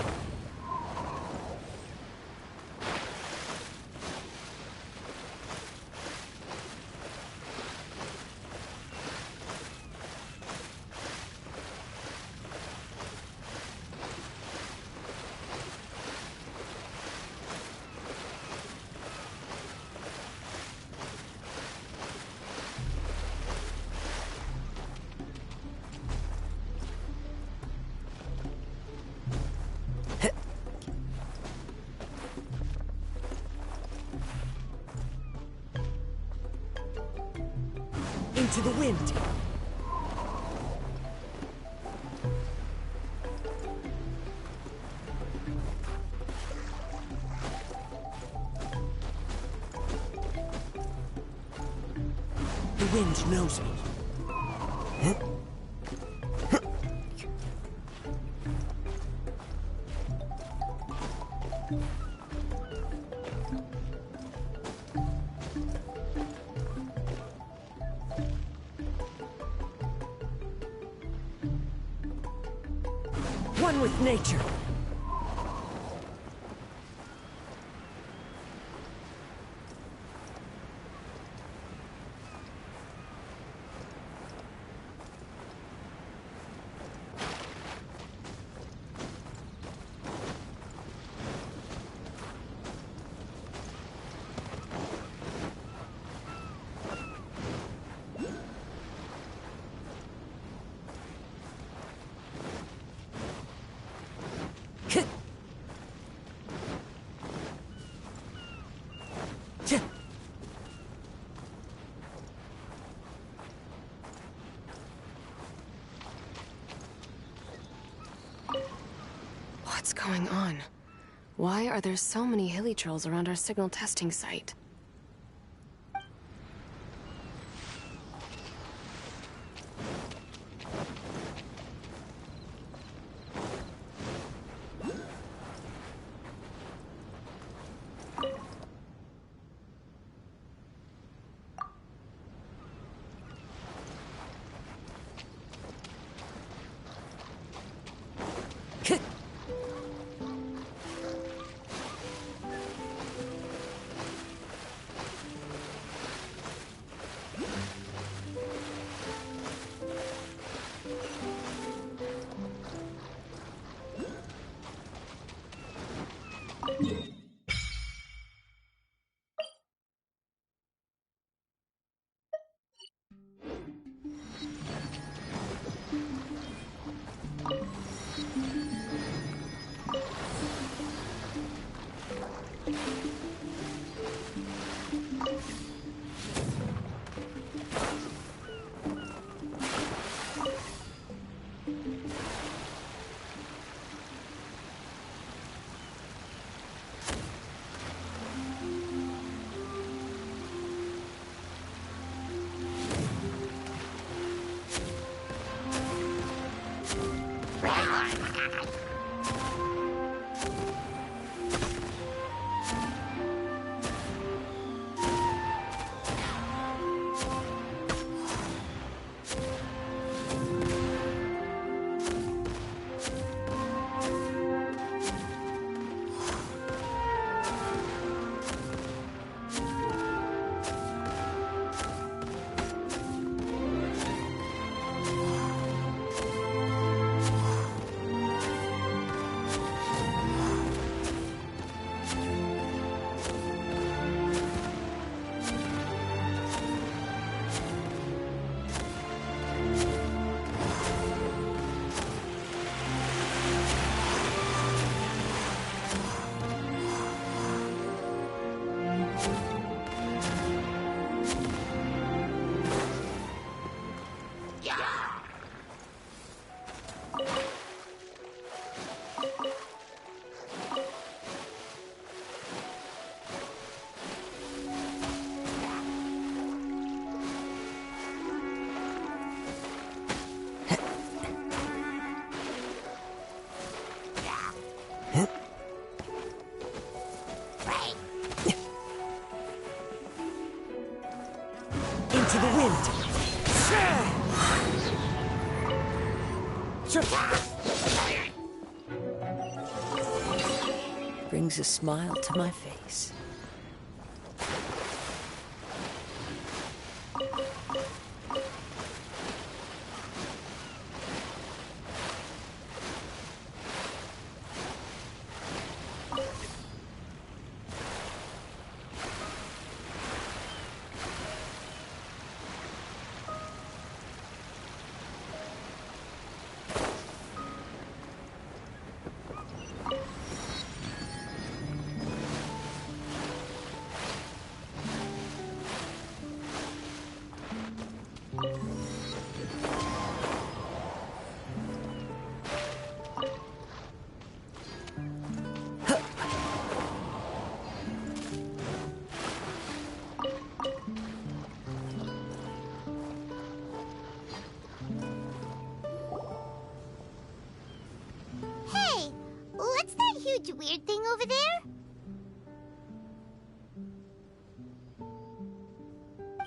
Into the wind. The wind knows me. Huh? One with nature. What's going on? Why are there so many hilly trolls around our signal testing site? Into the wind. Brings a smile to my face. Hey, what's that huge weird thing over there?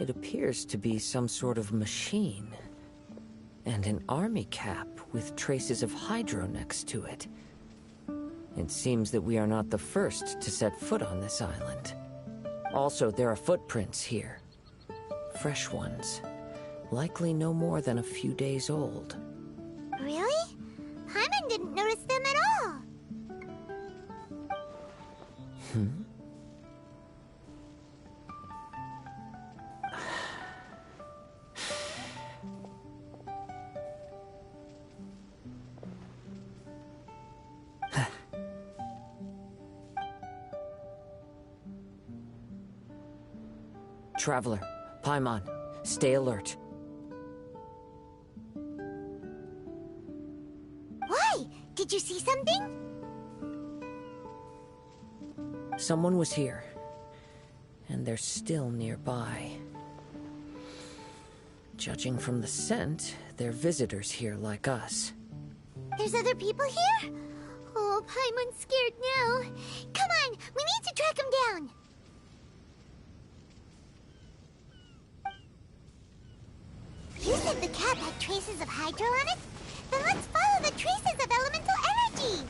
It appears to be some sort of machine. And an army cap with traces of hydro next to it. It seems that we are not the first to set foot on this island. Also, there are footprints here. Fresh ones. Likely no more than a few days old. Really? Paimon didn't notice them at all. Traveler, Paimon, stay alert. Why? Did you see something? Someone was here, and they're still nearby. Judging from the scent, they're visitors here like us. There's other people here? Oh, Paimon's scared now. Come on, we need to track him down. You said the cap had traces of hydro on it? Then let's follow the traces of elemental energy!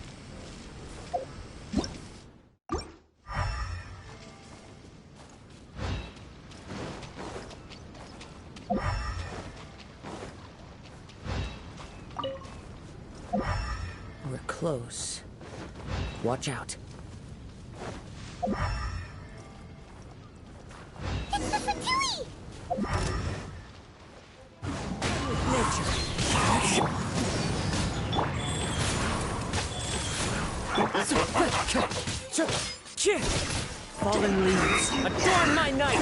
We're close. Watch out. It's the Fatui! Fallen leaves, adorn my night!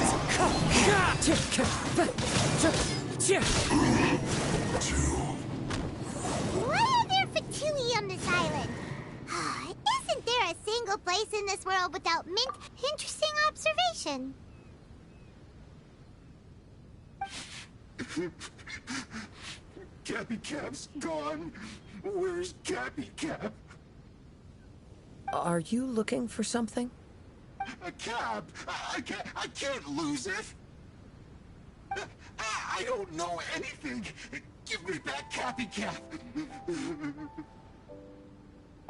Why are there Fatui on this island? Isn't there a single place in this world without mint? Interesting observation. Cappy Cap's gone. Where's Cappy Cap? Are you looking for something? A cap? I can't lose it. I don't know anything. Give me back Cappy Cap.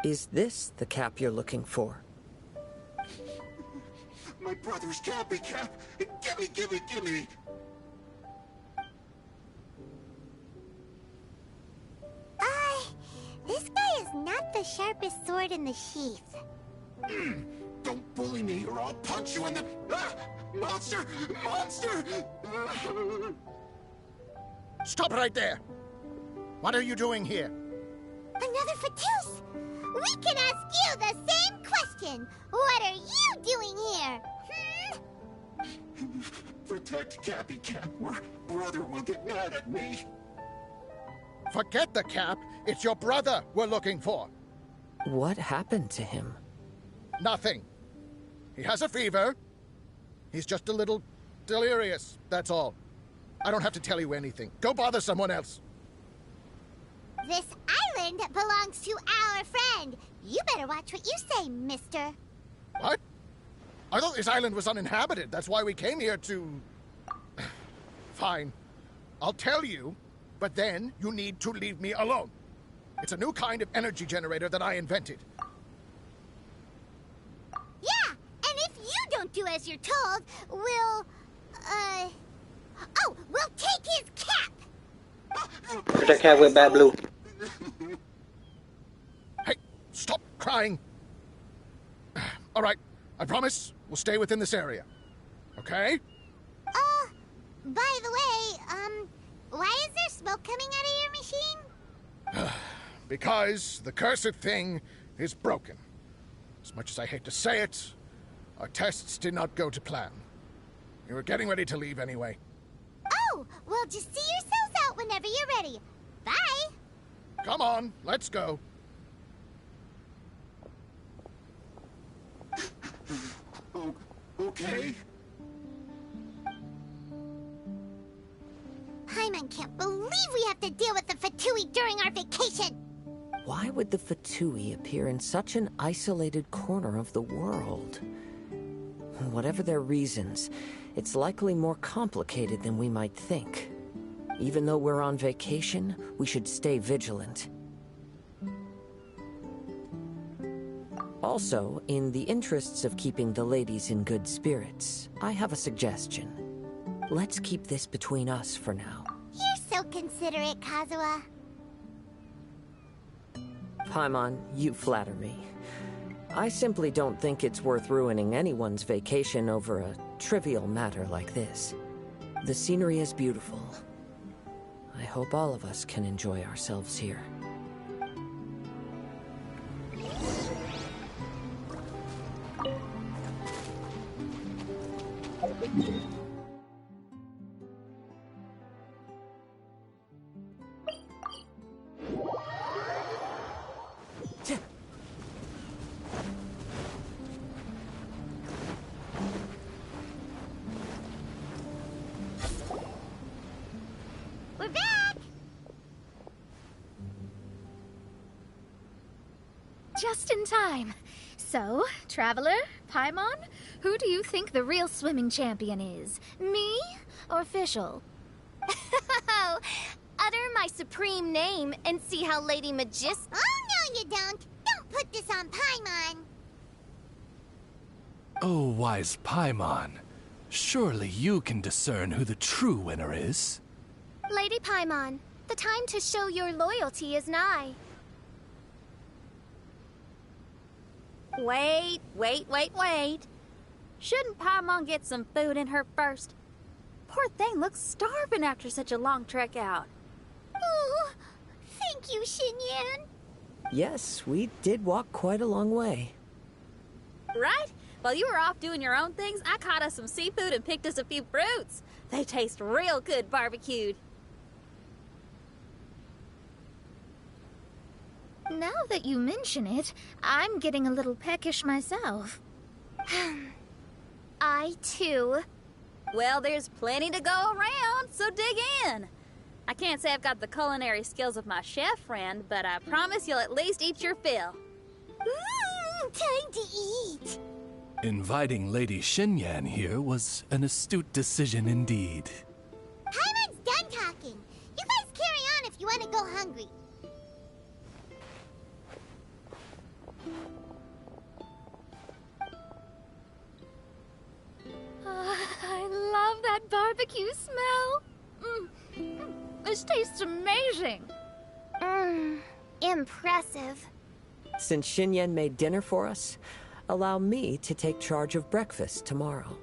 Is this the cap you're looking for? My brother's Cappy Cap. Give me. This guy is not the sharpest sword in the sheath. Don't bully me or I'll punch you in the... Monster! Stop right there! What are you doing here? Another Fatus! We can ask you the same question! What are you doing here? Protect Cappy Cap or brother will get mad at me. Forget the cap. It's your brother we're looking for. What happened to him? Nothing. He has a fever. He's just a little delirious, that's all. I don't have to tell you anything. Go bother someone else. This island belongs to our friend. You better watch what you say, mister. What? I thought this island was uninhabited. That's why we came here to... Fine. I'll tell you, but then you need to leave me alone. It's a new kind of energy generator that I invented. Yeah, and if you don't do as you're told, we'll take his cap! Put that cat with bad blue. Hey, stop crying. All right, I promise we'll stay within this area. Okay? By the way, why is there smoke coming out of your machine? Because the cursed thing is broken. As much as I hate to say it, our tests did not go to plan. We were getting ready to leave anyway. Oh, well, just see yourselves out whenever you're ready. Bye! Come on, let's go. Okay. Paimon can't believe we have to deal with the Fatui during our vacation! Why would the Fatui appear in such an isolated corner of the world? Whatever their reasons, it's likely more complicated than we might think. Even though we're on vacation, we should stay vigilant. Also, in the interests of keeping the ladies in good spirits, I have a suggestion. Let's keep this between us for now. You're so considerate, Kazuha. Paimon, you flatter me. I simply don't think it's worth ruining anyone's vacation over a trivial matter like this. The scenery is beautiful. I hope all of us can enjoy ourselves here. We're back! Just in time. So, Traveler, Paimon, who do you think the real swimming champion is? Me or Fischl? Utter my supreme name and see how Lady Magist... Oh, no you don't! Don't put this on Paimon! Oh, wise Paimon. Surely you can discern who the true winner is. Lady Paimon, the time to show your loyalty is nigh. Wait. Shouldn't Paimon get some food in her first? Poor thing looks starving after such a long trek out. Oh, thank you, Xinyan. Yes, we did walk quite a long way. Right? While you were off doing your own things, I caught us some seafood and picked us a few fruits. They taste real good barbecued. Now that you mention it, I'm getting a little peckish myself. I, too. Well, there's plenty to go around, so dig in. I can't say I've got the culinary skills of my chef friend, but I promise you'll at least eat your fill. Time to eat. Inviting Lady Xinyan here was an astute decision indeed. Paimon's done talking. You guys carry on if you want to go hungry. I love that barbecue smell. This tastes amazing. Impressive. Since Xinyan made dinner for us, allow me to take charge of breakfast tomorrow.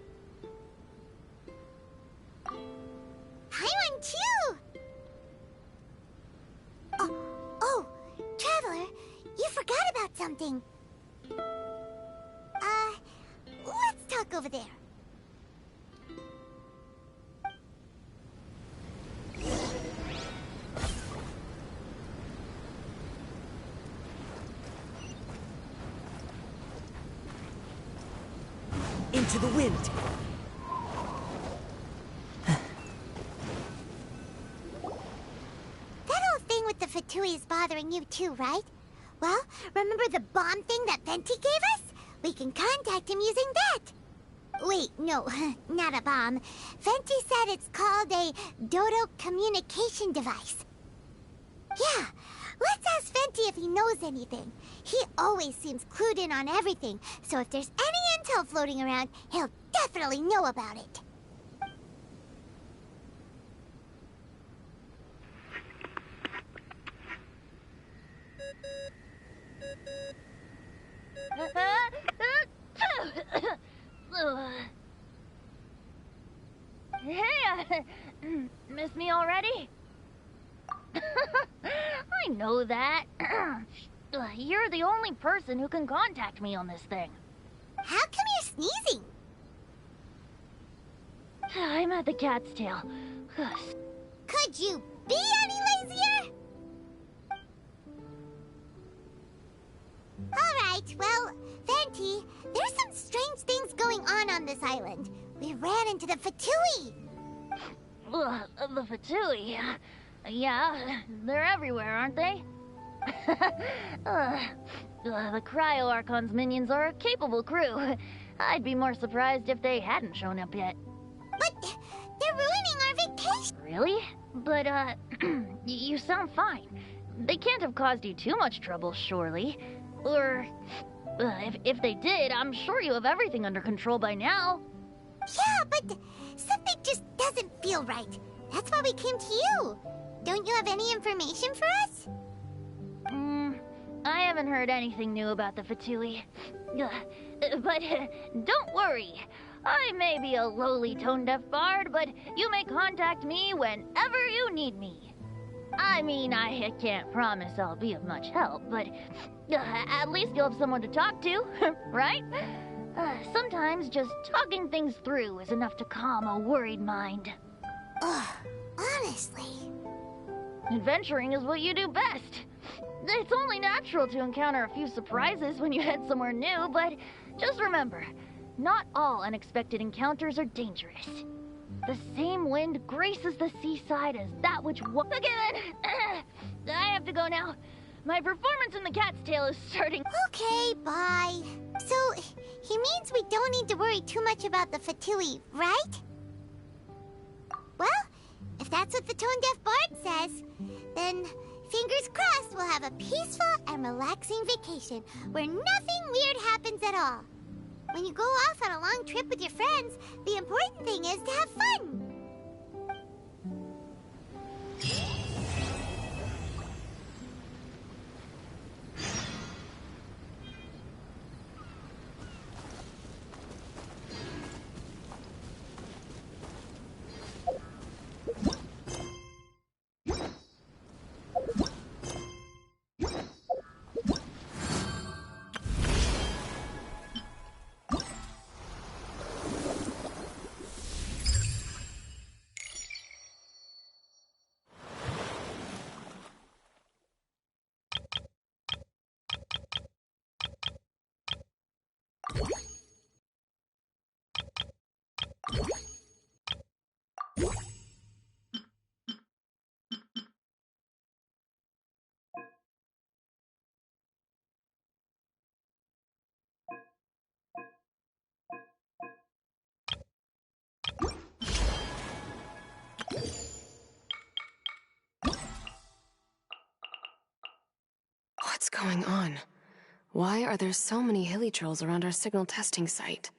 Paimon too! Oh, Traveler, you forgot about something. Let's talk over there. Into the wind! That old thing with the Fatui is bothering you too, right? Well, remember the bomb thing that Venti gave us? We can contact him using that. Wait, no, not a bomb. Venti said it's called a Dodo communication device. Yeah, let's ask Venti if he knows anything. He always seems clued in on everything, so if there's any intel floating around, he'll definitely know about it. Hey, miss me already? I know that. You're the only person who can contact me on this thing. How come you're sneezing? I'm at the cat's tail. Could you be any lazier? Alright, well, Venti, there's some strange things going on this island. We ran into the Fatui. The Fatui? Yeah, they're everywhere, aren't they? The Cryo Archon's minions are a capable crew. I'd be more surprised if they hadn't shown up yet. But they're ruining our vacation. Really? But, you sound fine. They can't have caused you too much trouble, surely. Or, if they did, I'm sure you have everything under control by now. Yeah, but something just doesn't feel right. That's why we came to you. Don't you have any information for us? I haven't heard anything new about the Fatui. But don't worry. I may be a lowly tone-deaf bard, but you may contact me whenever you need me. I mean, I can't promise I'll be of much help, but at least you'll have someone to talk to, right? Sometimes just talking things through is enough to calm a worried mind. Honestly. Adventuring is what you do best. It's only natural to encounter a few surprises when you head somewhere new, but just remember, not all unexpected encounters are dangerous. The same wind graces the seaside as that which Again! I have to go now. My performance in the cat's tail is starting. Okay, bye. So, he means we don't need to worry too much about the Fatui, right? Well, if that's what the tone-deaf bard says, then fingers crossed we'll have a peaceful and relaxing vacation where nothing weird happens at all. When you go off on a long trip with your friends, the important thing is to have fun. What's going on? Why are there so many hilly trolls around our signal testing site?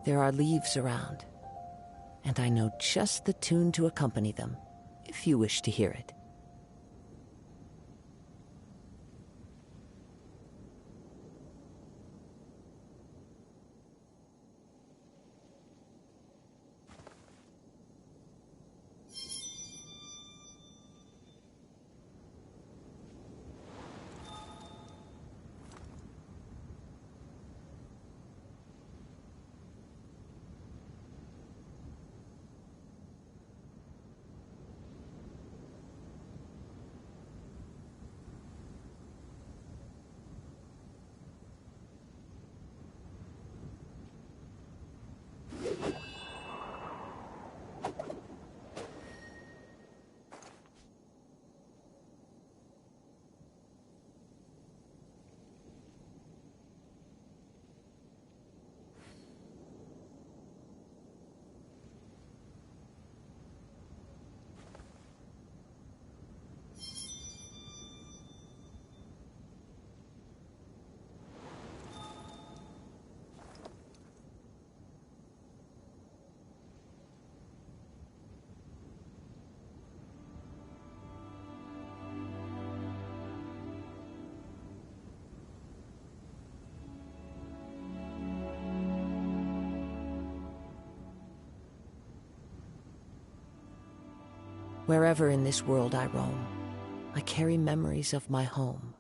There are leaves around, and I know just the tune to accompany them, if you wish to hear it. Wherever in this world I roam, I carry memories of my home.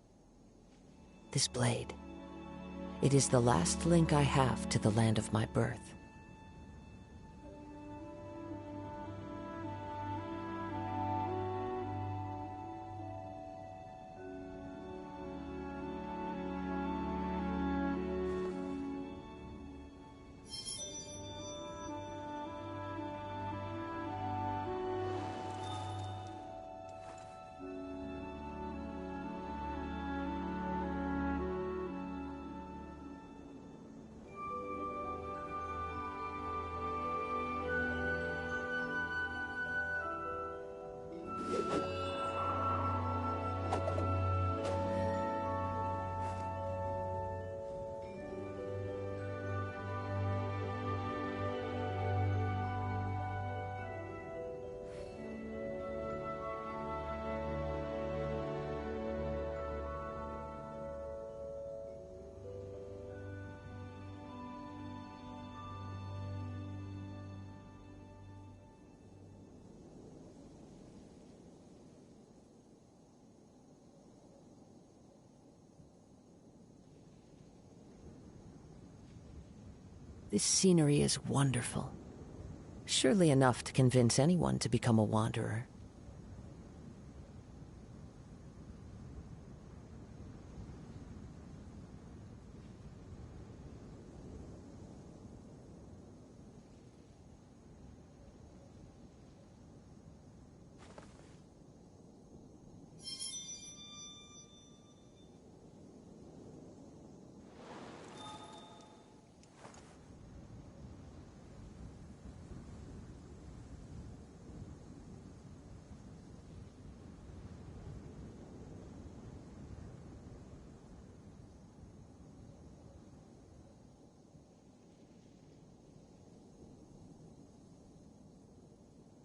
This blade, it is the last link I have to the land of my birth. This scenery is wonderful. Surely enough to convince anyone to become a wanderer.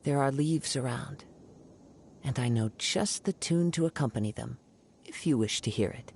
There are leaves around, and I know just the tune to accompany them, if you wish to hear it.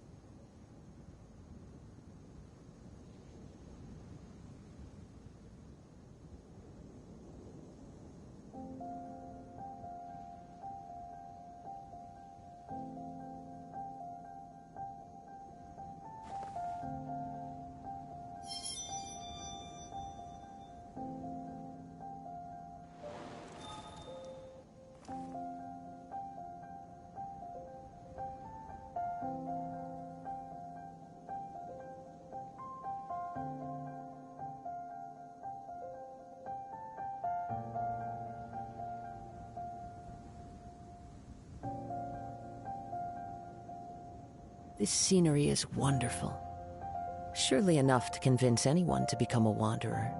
This scenery is wonderful. Surely enough to convince anyone to become a wanderer.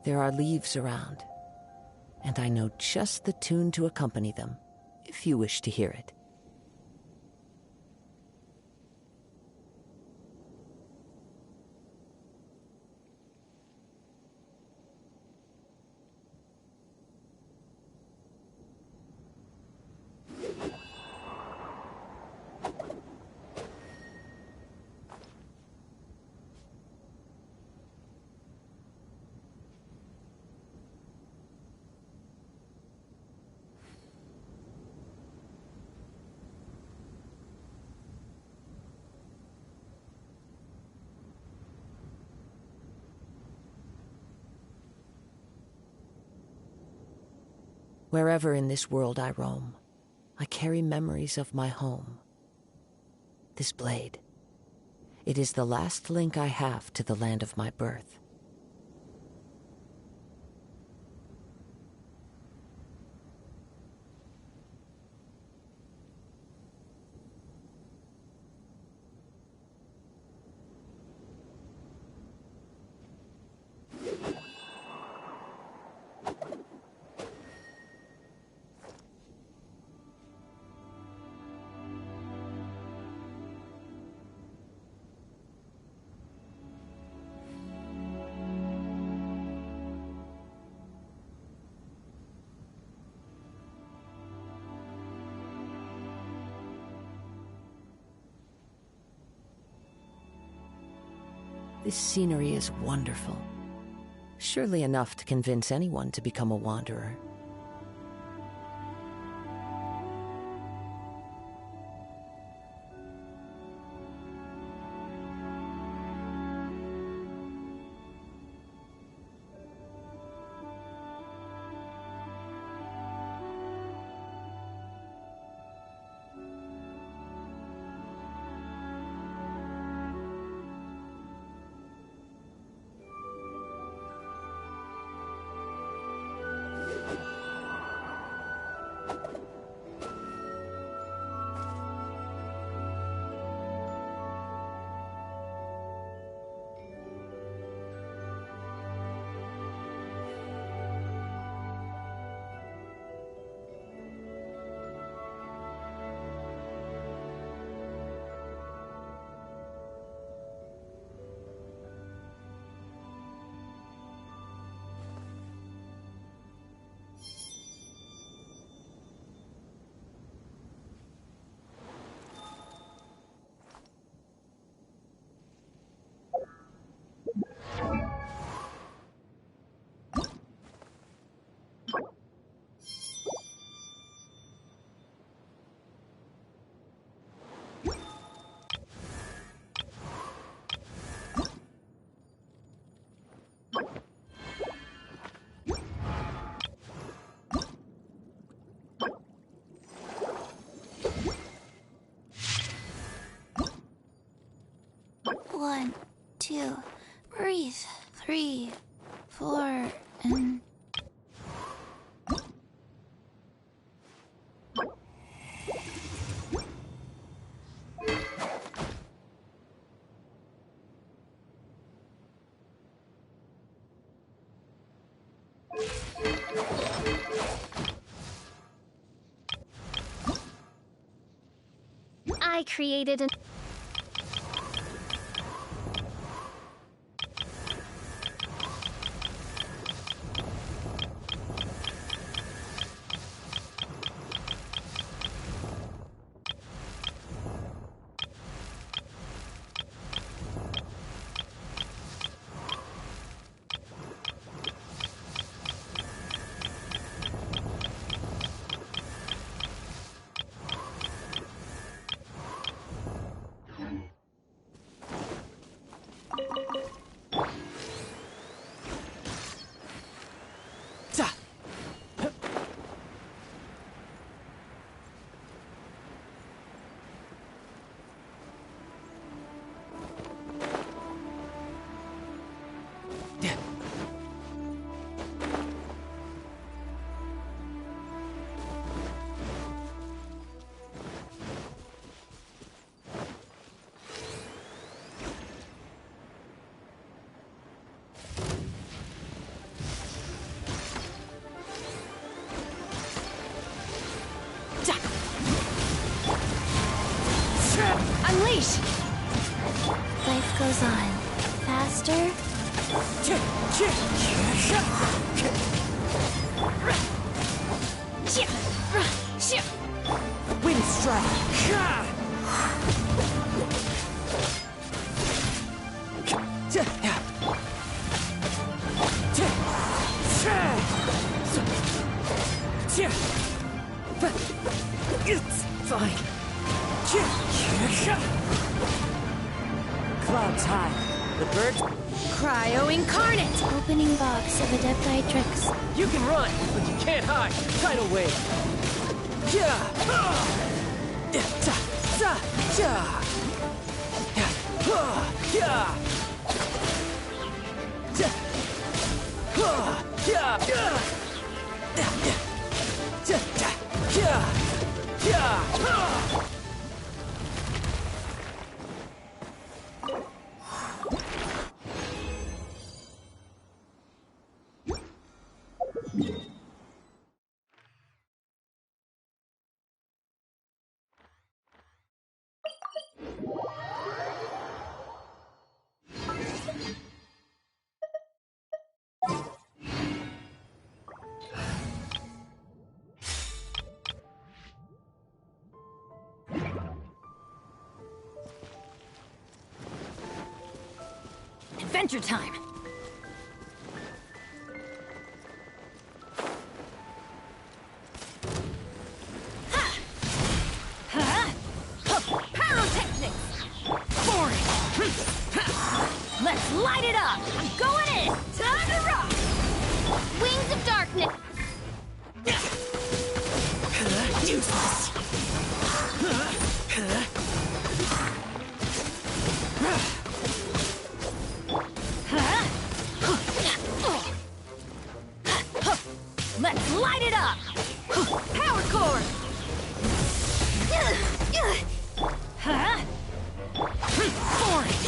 There are leaves around, and I know just the tune to accompany them, if you wish to hear it. Wherever in this world I roam, I carry memories of my home. This blade, it is the last link I have to the land of my birth. This scenery is wonderful. Surely enough to convince anyone to become a wanderer. One, two, breathe. 3, 4, and... I created an... Unleash! Life goes on. Faster. Wind strike. It's fine. Clouds high. The birds. Cryo Incarnate! Opening box of Adeptitrix. You can run, but you can't hide. Tidal wave. Adventure time! Pyrotechnics! Boring! Let's light it up! I'm going in! Time to rock! Wings of darkness. Useless! Let's light it up! Power core! Boring!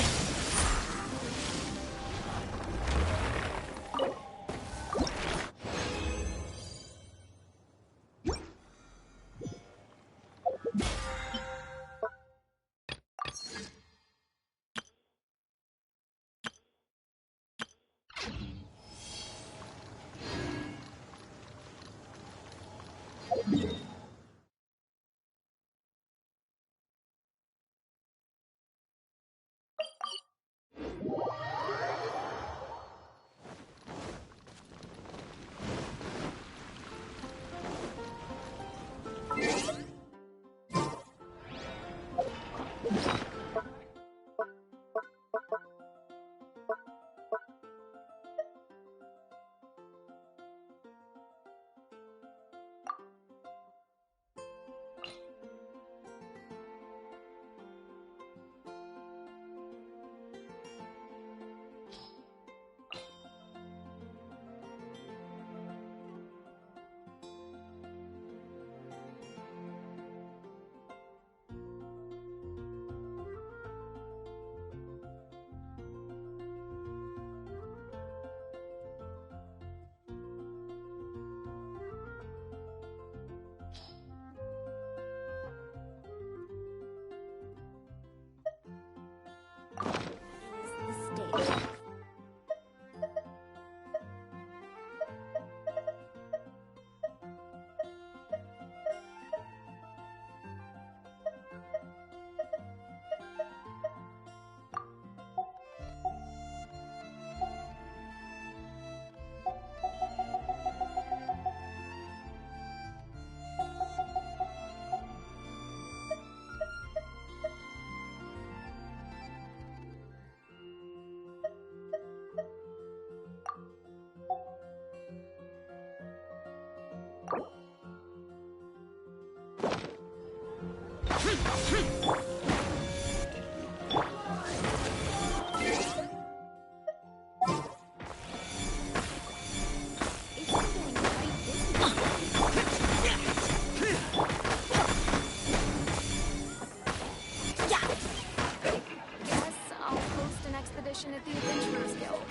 At the Adventurers Guild.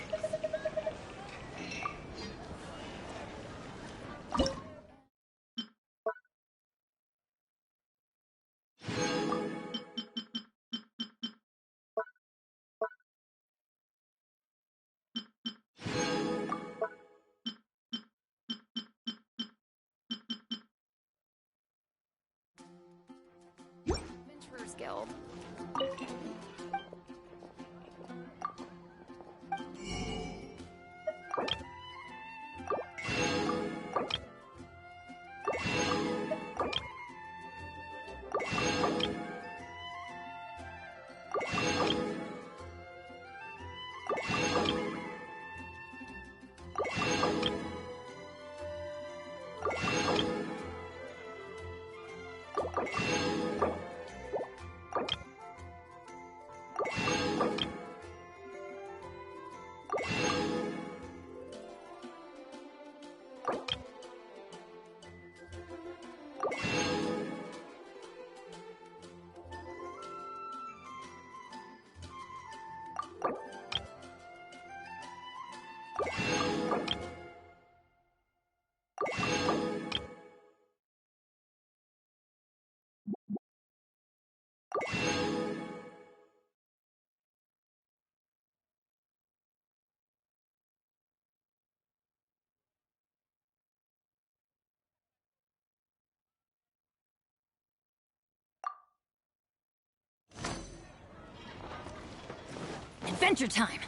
Adventure time!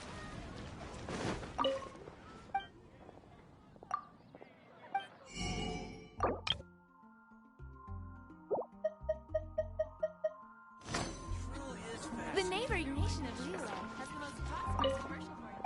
The neighboring nation of Leland has the most prosperous commercial foreign.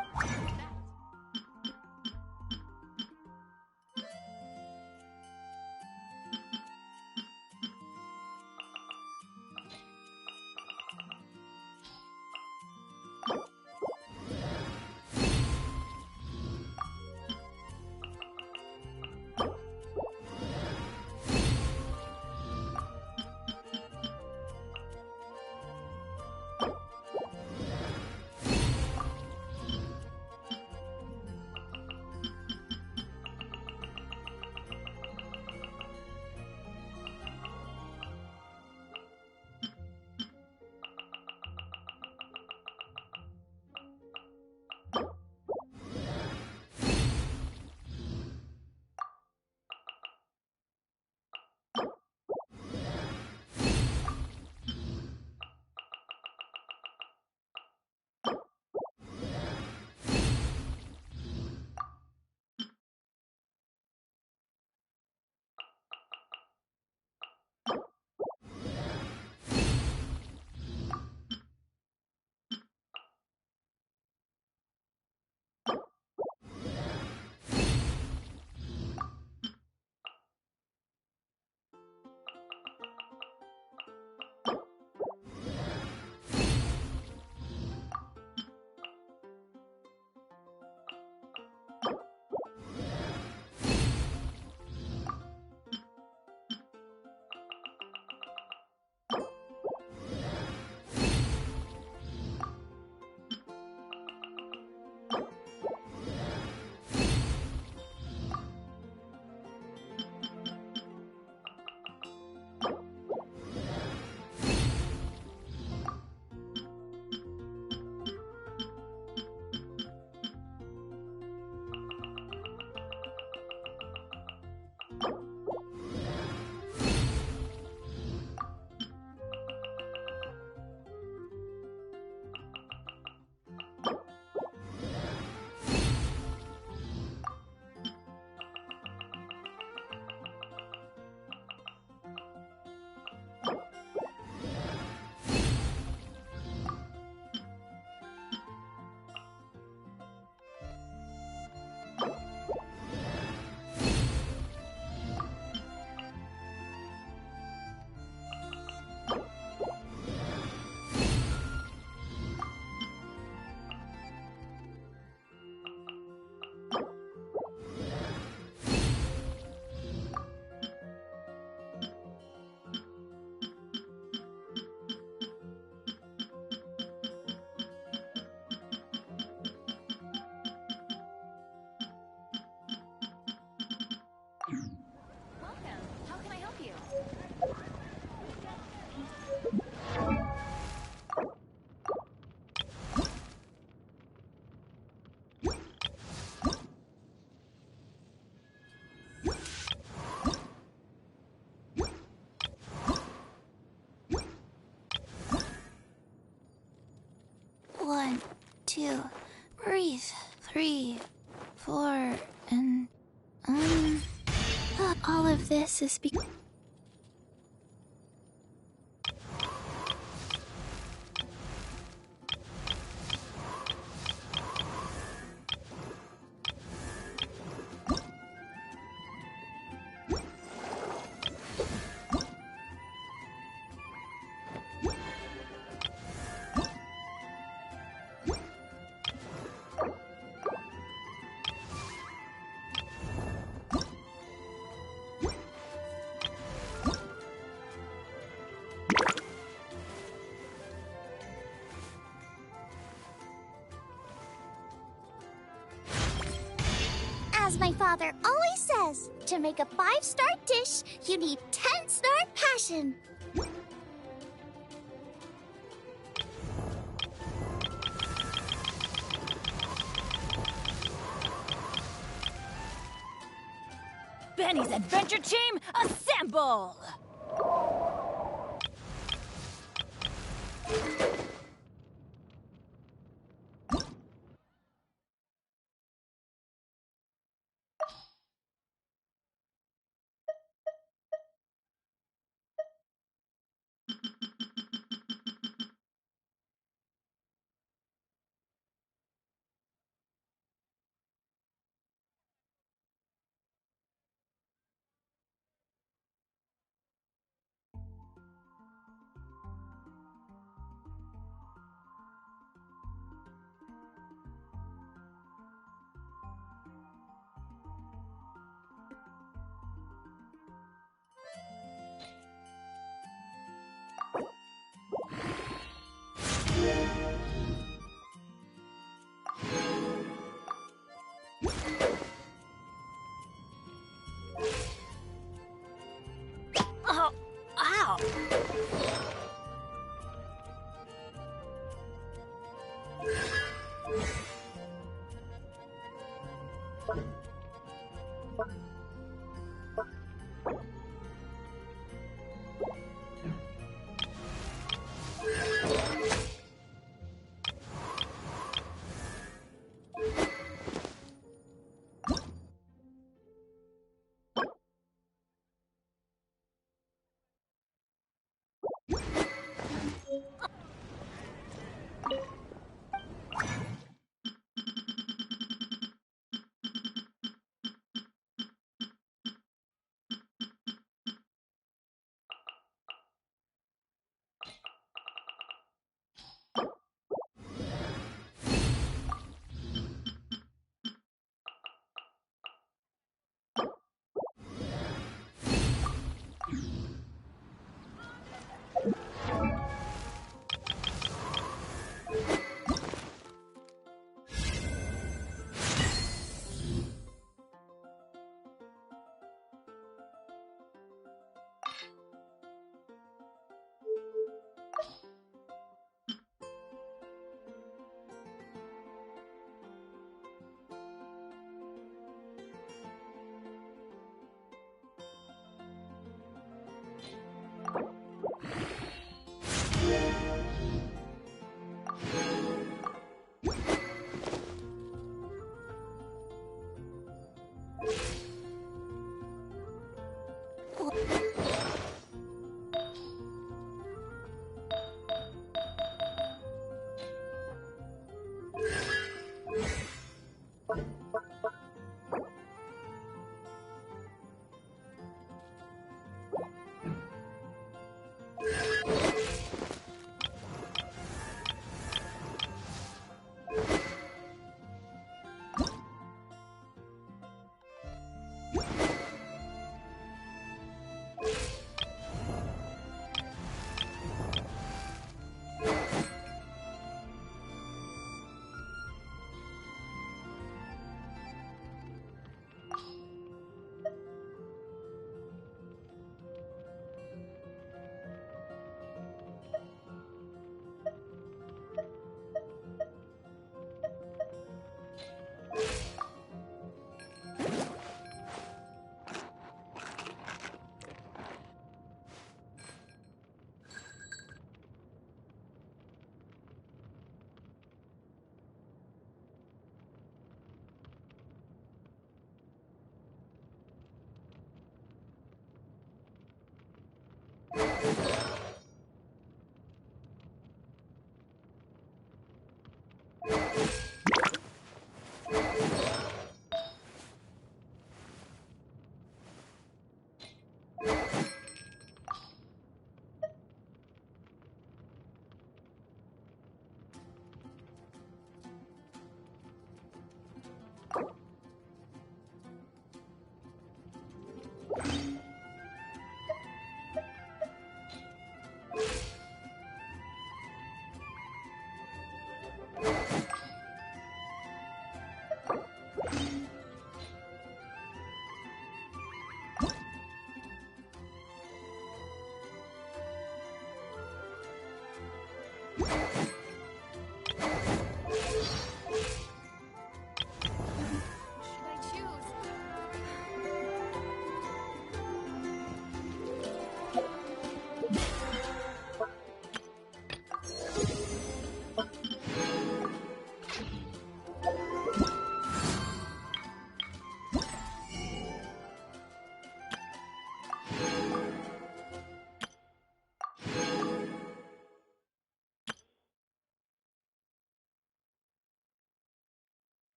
One, two, breathe. 3, 4, and all of this is because. As my father always says, to make a 5-star dish, you need 10-star passion. Benny's adventure team, assemble! Oh, ow!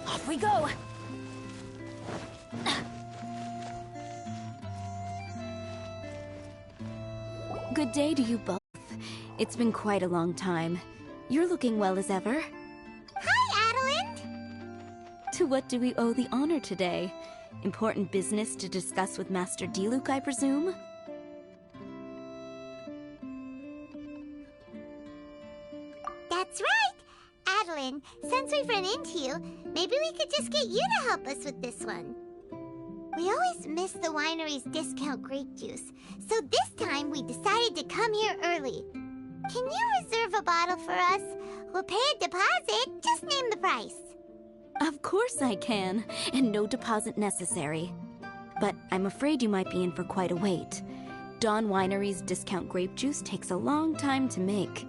Off we go! Good day to you both. It's been quite a long time. You're looking well as ever. Hi, Adelind! To what do we owe the honor today? Important business to discuss with Master Diluc, I presume? That's right! Adelind, since we've run into you, maybe we could just get you to help us with this one. We always miss the winery's discount grape juice, so this time we decided to come here early. Can you reserve a bottle for us? We'll pay a deposit, just name the price. Of course I can, and no deposit necessary. But I'm afraid you might be in for quite a wait. Dawn Winery's discount grape juice takes a long time to make.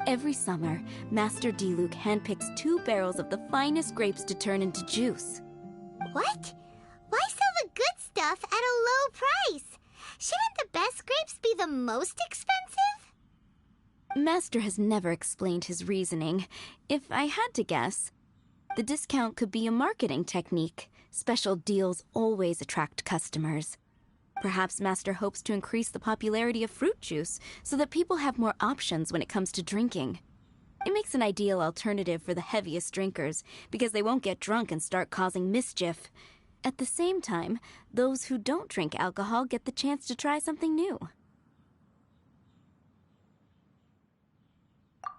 Every summer, Master Diluc handpicks 2 barrels of the finest grapes to turn into juice. What? Why sell the good stuff at a low price? Shouldn't the best grapes be the most expensive? Master has never explained his reasoning. If I had to guess, the discount could be a marketing technique. Special deals always attract customers. Perhaps Master hopes to increase the popularity of fruit juice so that people have more options when it comes to drinking. It makes an ideal alternative for the heaviest drinkers because they won't get drunk and start causing mischief. At the same time, those who don't drink alcohol get the chance to try something new.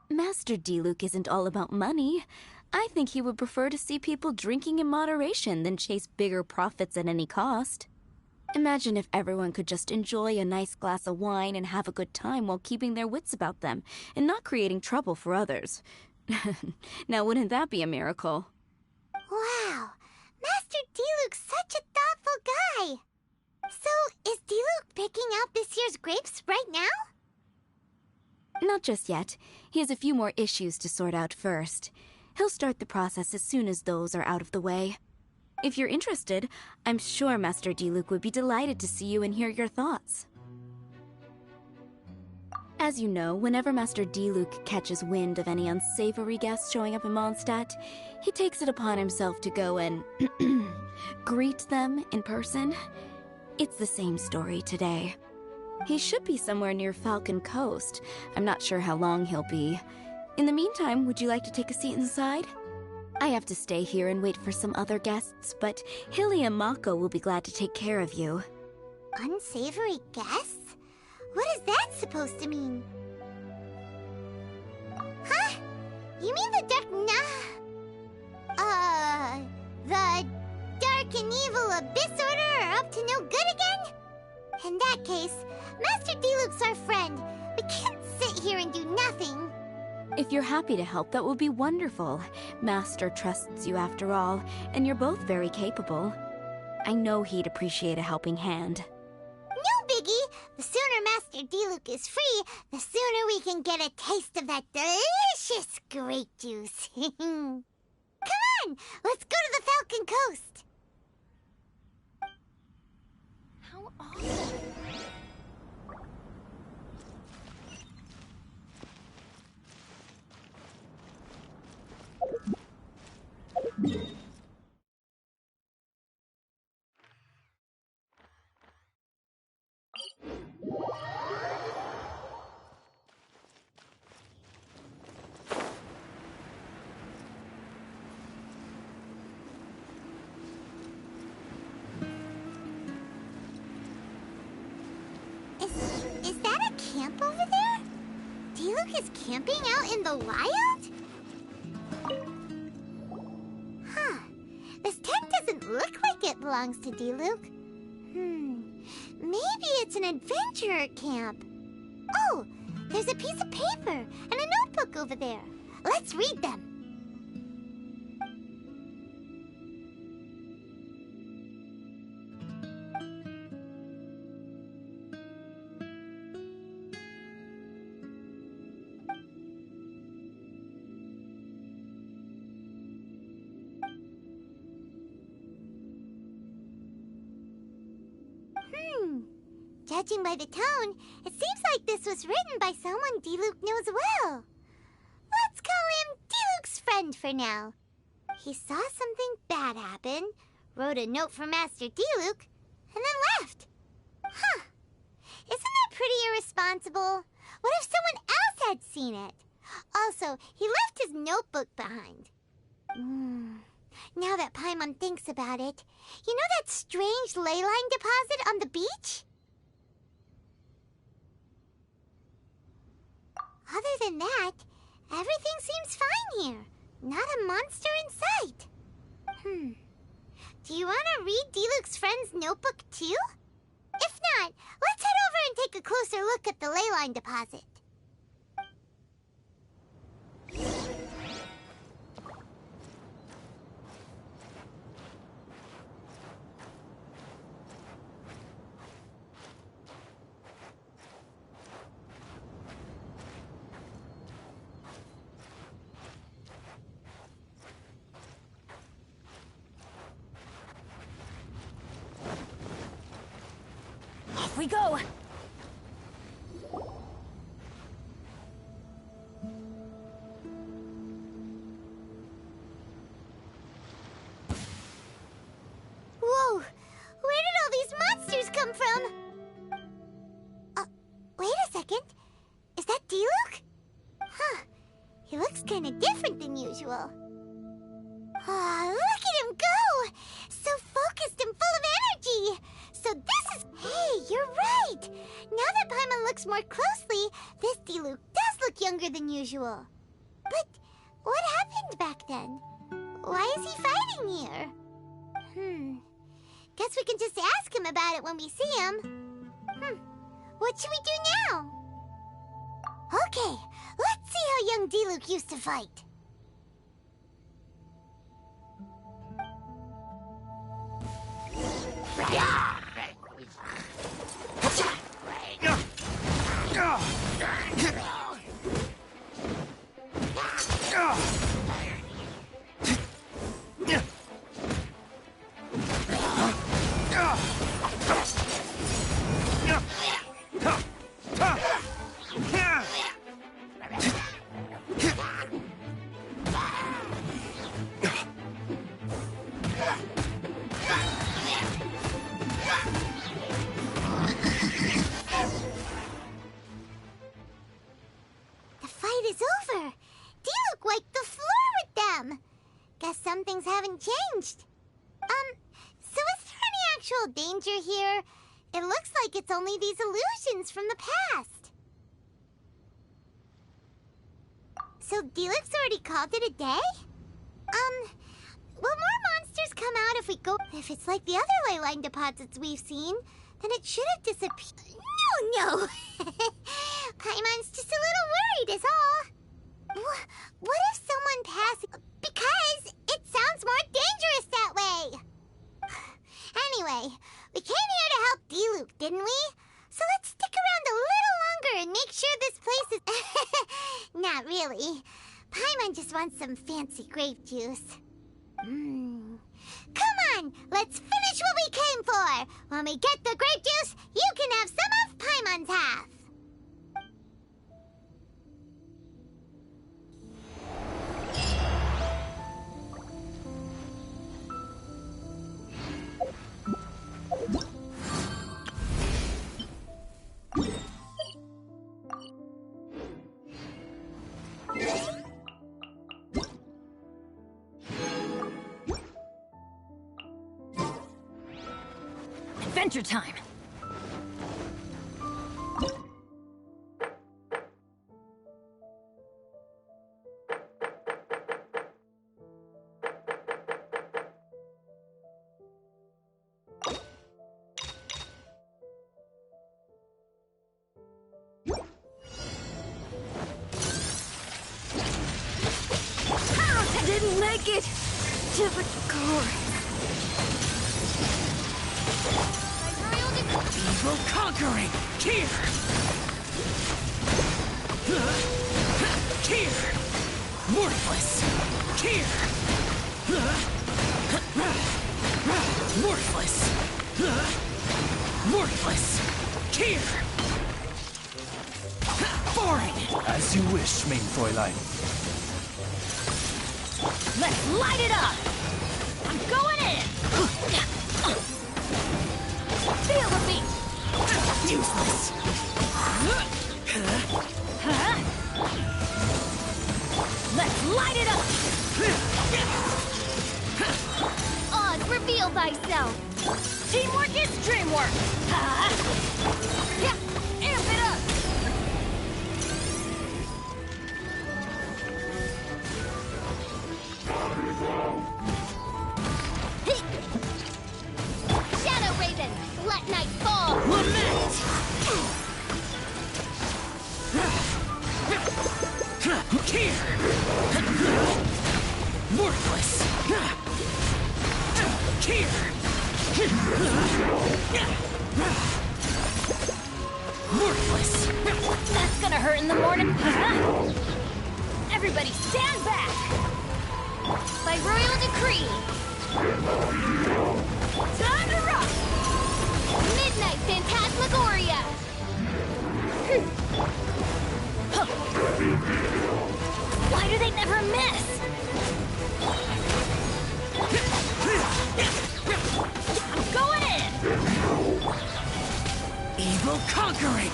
Master Diluc isn't all about money. I think he would prefer to see people drinking in moderation than chase bigger profits at any cost. Imagine if everyone could just enjoy a nice glass of wine and have a good time while keeping their wits about them and not creating trouble for others. Now, wouldn't that be a miracle? Wow, Master Diluc's such a thoughtful guy. So, is Diluc picking out this year's grapes right now? Not just yet. He has a few more issues to sort out first. He'll start the process as soon as those are out of the way. If you're interested, I'm sure Master Diluc would be delighted to see you and hear your thoughts. As you know, whenever Master Diluc catches wind of any unsavory guests showing up in Mondstadt, he takes it upon himself to go and greet them in person. It's the same story today. He should be somewhere near Falcon Coast. I'm not sure how long he'll be. In the meantime, would you like to take a seat inside? I have to stay here and wait for some other guests, but Hilly and Mako will be glad to take care of you. Unsavory guests? What is that supposed to mean? Huh? You mean the the Dark and Evil Abyss Order are up to no good again? In that case, Master Diluc's our friend. We can't sit here and do nothing. If you're happy to help, that would be wonderful. Master trusts you after all, and you're both very capable. I know he'd appreciate a helping hand. No biggie! The sooner Master Diluc is free, the sooner we can get a taste of that delicious grape juice. Come on! Let's go to the Falcon Coast! How awful. Is that a camp over there? Diluc is camping out in the wild? belongs to Diluc. Maybe it's an adventurer camp. Oh, there's a piece of paper and a notebook over there. Let's read them. Judging by the tone, it seems like this was written by someone Diluc knows well. Let's call him Diluc's friend for now. He saw something bad happen, wrote a note for Master Diluc, and then left. Huh. Isn't that pretty irresponsible? What if someone else had seen it? Also, he left his notebook behind. Now that Paimon thinks about it, you know that strange ley line deposit on the beach? Other than that, everything seems fine here. Not a monster in sight. Do you want to read Diluc's friend's notebook too? If not, let's head over and take a closer look at the ley line deposit. Off we go! Whoa! Where did all these monsters come from? Wait a second. Is that Diluc? Huh. He looks kind of different than usual. Look at him go! So focused and full of energy! So this is... Hey, you're right! Now that Paimon looks more closely, this Diluc does look younger than usual. But what happened back then? Why is he fighting here? Guess we can just ask him about it when we see him. What should we do now? Okay, let's see how young Diluc used to fight. Some things haven't changed. So is there any actual danger here? It looks like it's only these illusions from the past. So Diluc's already called it a day? Will more monsters come out if we go... If it's like the other ley line deposits we've seen, then it should have disappeared. No! Paimon's just a little worried is all. What if someone passes... Because it sounds more dangerous that way. Anyway, we came here to help Diluc, didn't we? So let's stick around a little longer and make sure this place is... Not really. Paimon just wants some fancy grape juice. Come on, let's finish what we came for. When we get the grape juice, you can have some of Paimon's half. Adventure time! wicked to the core. Evil conquering! Here! Here! Worthless! Here! Worthless! Worthless! Here! Boring! As you wish, main Fräulein. Let's light it up! I'm going in! Feel the beat! Useless! Let's light it up! Oz, reveal thyself! Teamwork is dreamwork! Yeah, amp it up! Shadow Raven, let night fall! Lament! Here! Worthless! Here! Worthless! That's gonna hurt in the morning. Everybody stand back! By royal decree! Time to rock! Midnight Phantasmagoria! Why do they never miss? I'm going in! Evil conquering!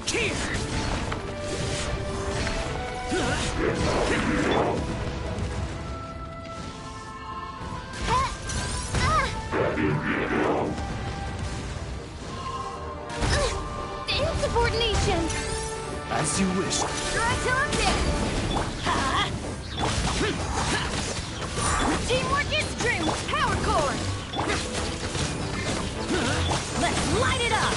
Here! Insubordination! As you wish. Try till I'm dead! Teamwork is dream! Power core! Let's light it up!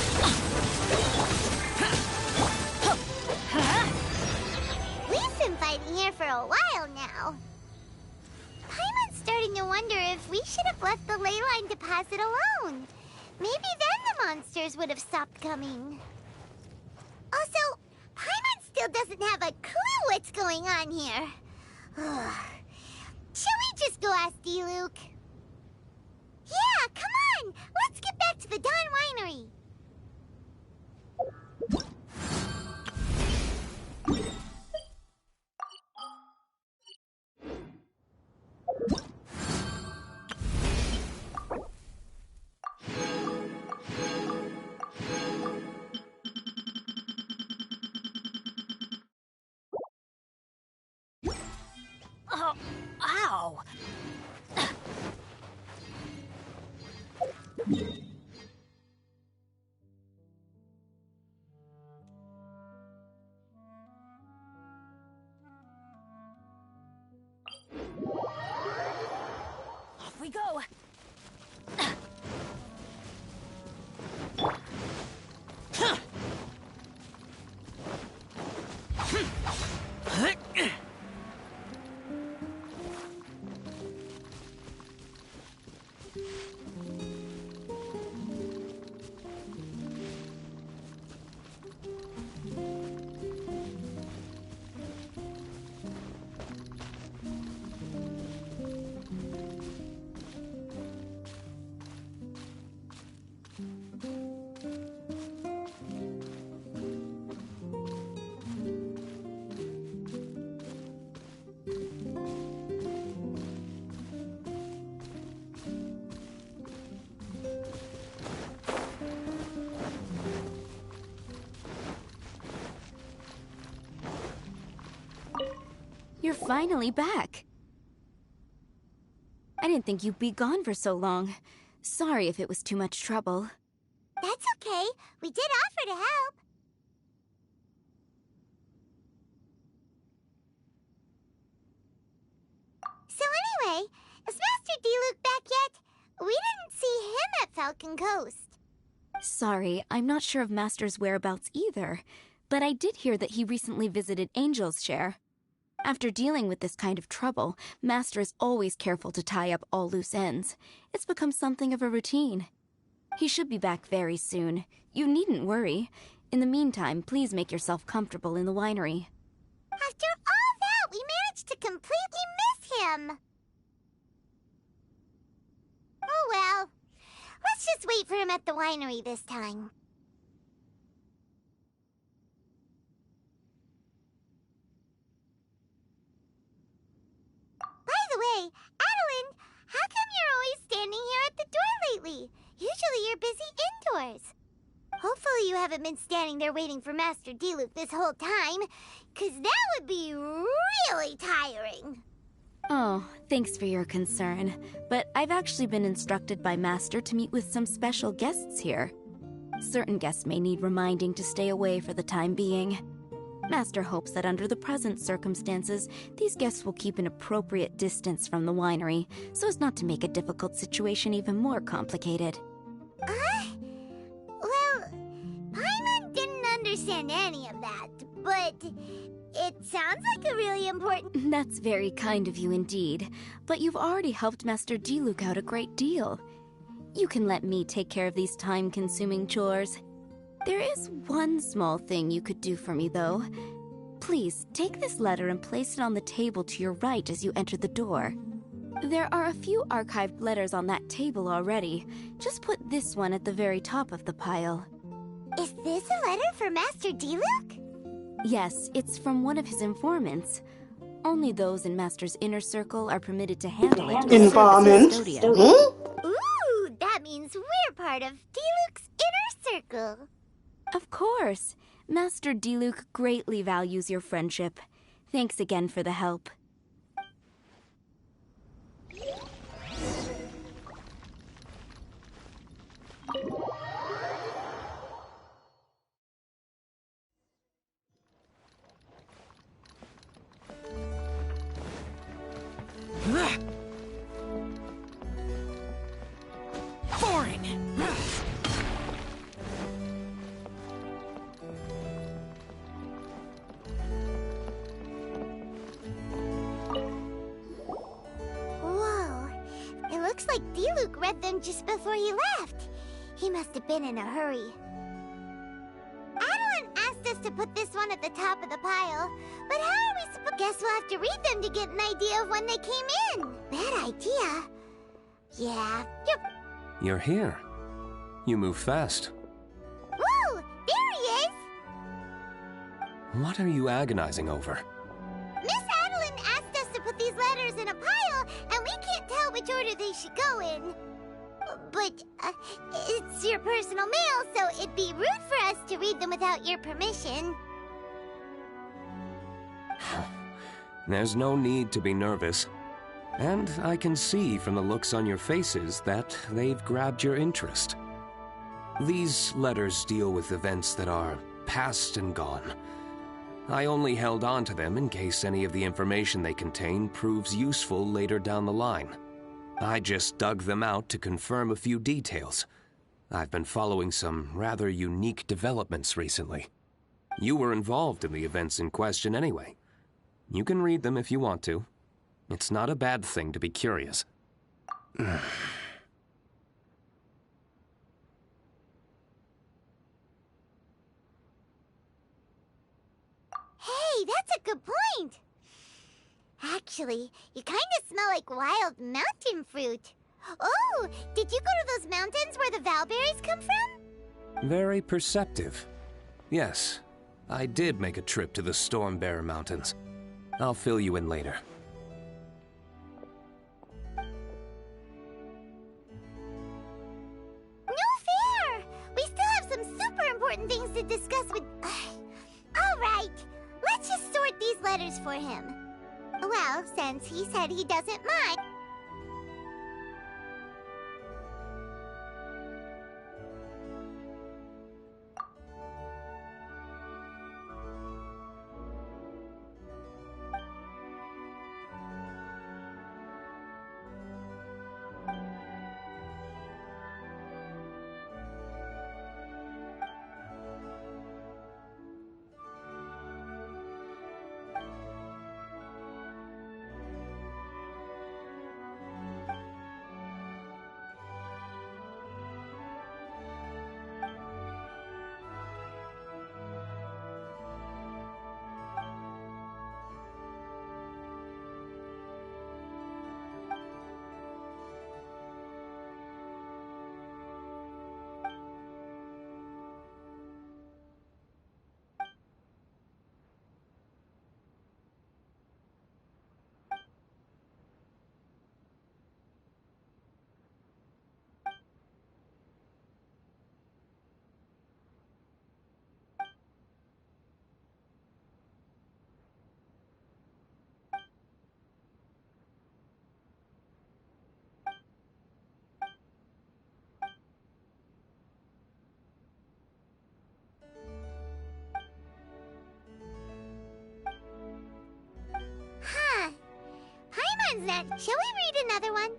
We've been fighting here for a while now. Paimon's starting to wonder if we should have left the ley line deposit alone. Maybe then the monsters would have stopped coming. Also, Paimon still doesn't have a clue what's going on here. Shall we just go ask D-Luke? Yeah, come on! Let's get back to the Dawn Winery. Oh, ow! Off we go! You're finally back. I didn't think you'd be gone for so long. Sorry if it was too much trouble. That's okay. We did offer to help. So anyway, is Master D-Luke back yet? We didn't see him at Falcon Coast. Sorry, I'm not sure of Master's whereabouts either, but I did hear that he recently visited Angel's Share. After dealing with this kind of trouble, Master is always careful to tie up all loose ends. It's become something of a routine. He should be back very soon. You needn't worry. In the meantime, please make yourself comfortable in the winery. After all that, we managed to completely miss him. Oh well. Let's just wait for him at the winery this time. By the way, Adeline, how come you're always standing here at the door lately? Usually you're busy indoors. Hopefully you haven't been standing there waiting for Master D-Luke this whole time, 'cause that would be really tiring. Oh, thanks for your concern. But I've actually been instructed by Master to meet with some special guests here. Certain guests may need reminding to stay away for the time being. Master hopes that under the present circumstances, these guests will keep an appropriate distance from the winery, so as not to make a difficult situation even more complicated. Well, Paimon didn't understand any of that, but it sounds like a really important... That's very kind of you indeed, but you've already helped Master D-Luke out a great deal. You can let me take care of these time-consuming chores. There is one small thing you could do for me, though. Please, take this letter and place it on the table to your right as you enter the door. There are a few archived letters on that table already. Just put this one at the very top of the pile. Is this a letter for Master D-Luke? Yes, it's from one of his informants. Only those in Master's inner circle are permitted to handle it. Informants? Ooh, that means we're part of D-Luke's inner circle. Of course. Master D-Luke greatly values your friendship. Thanks again for the help. Boring! Whoa, it looks like D-Luke read them just before he left. He must have been in a hurry. Adeline asked us to put this one at the top of the pile, but how are we supposed... Guess we'll have to read them to get an idea of when they came in. Bad idea. Yeah, You're here. You move fast. Woo! There he is! What are you agonizing over? Miss Adeline asked us to put these letters in a pile, and we can't tell which order they should go in. But, it's your personal mail, so it'd be rude for us to read them without your permission. There's no need to be nervous. And I can see from the looks on your faces that they've grabbed your interest. These letters deal with events that are past and gone. I only held on to them in case any of the information they contain proves useful later down the line. I just dug them out to confirm a few details. I've been following some rather unique developments recently. You were involved in the events in question anyway. You can read them if you want to. It's not a bad thing to be curious. Hey, that's a good point. Actually, you kind of smell like wild mountain fruit. Oh, did you go to those mountains where the valberries come from? Very perceptive. Yes, I did make a trip to the Stormbearer Mountains. I'll fill you in later. No fair! We still have some super important things to discuss with... All right, let's just sort these letters for him. Well, since he said he doesn't mind... Hansnet, shall we read another one?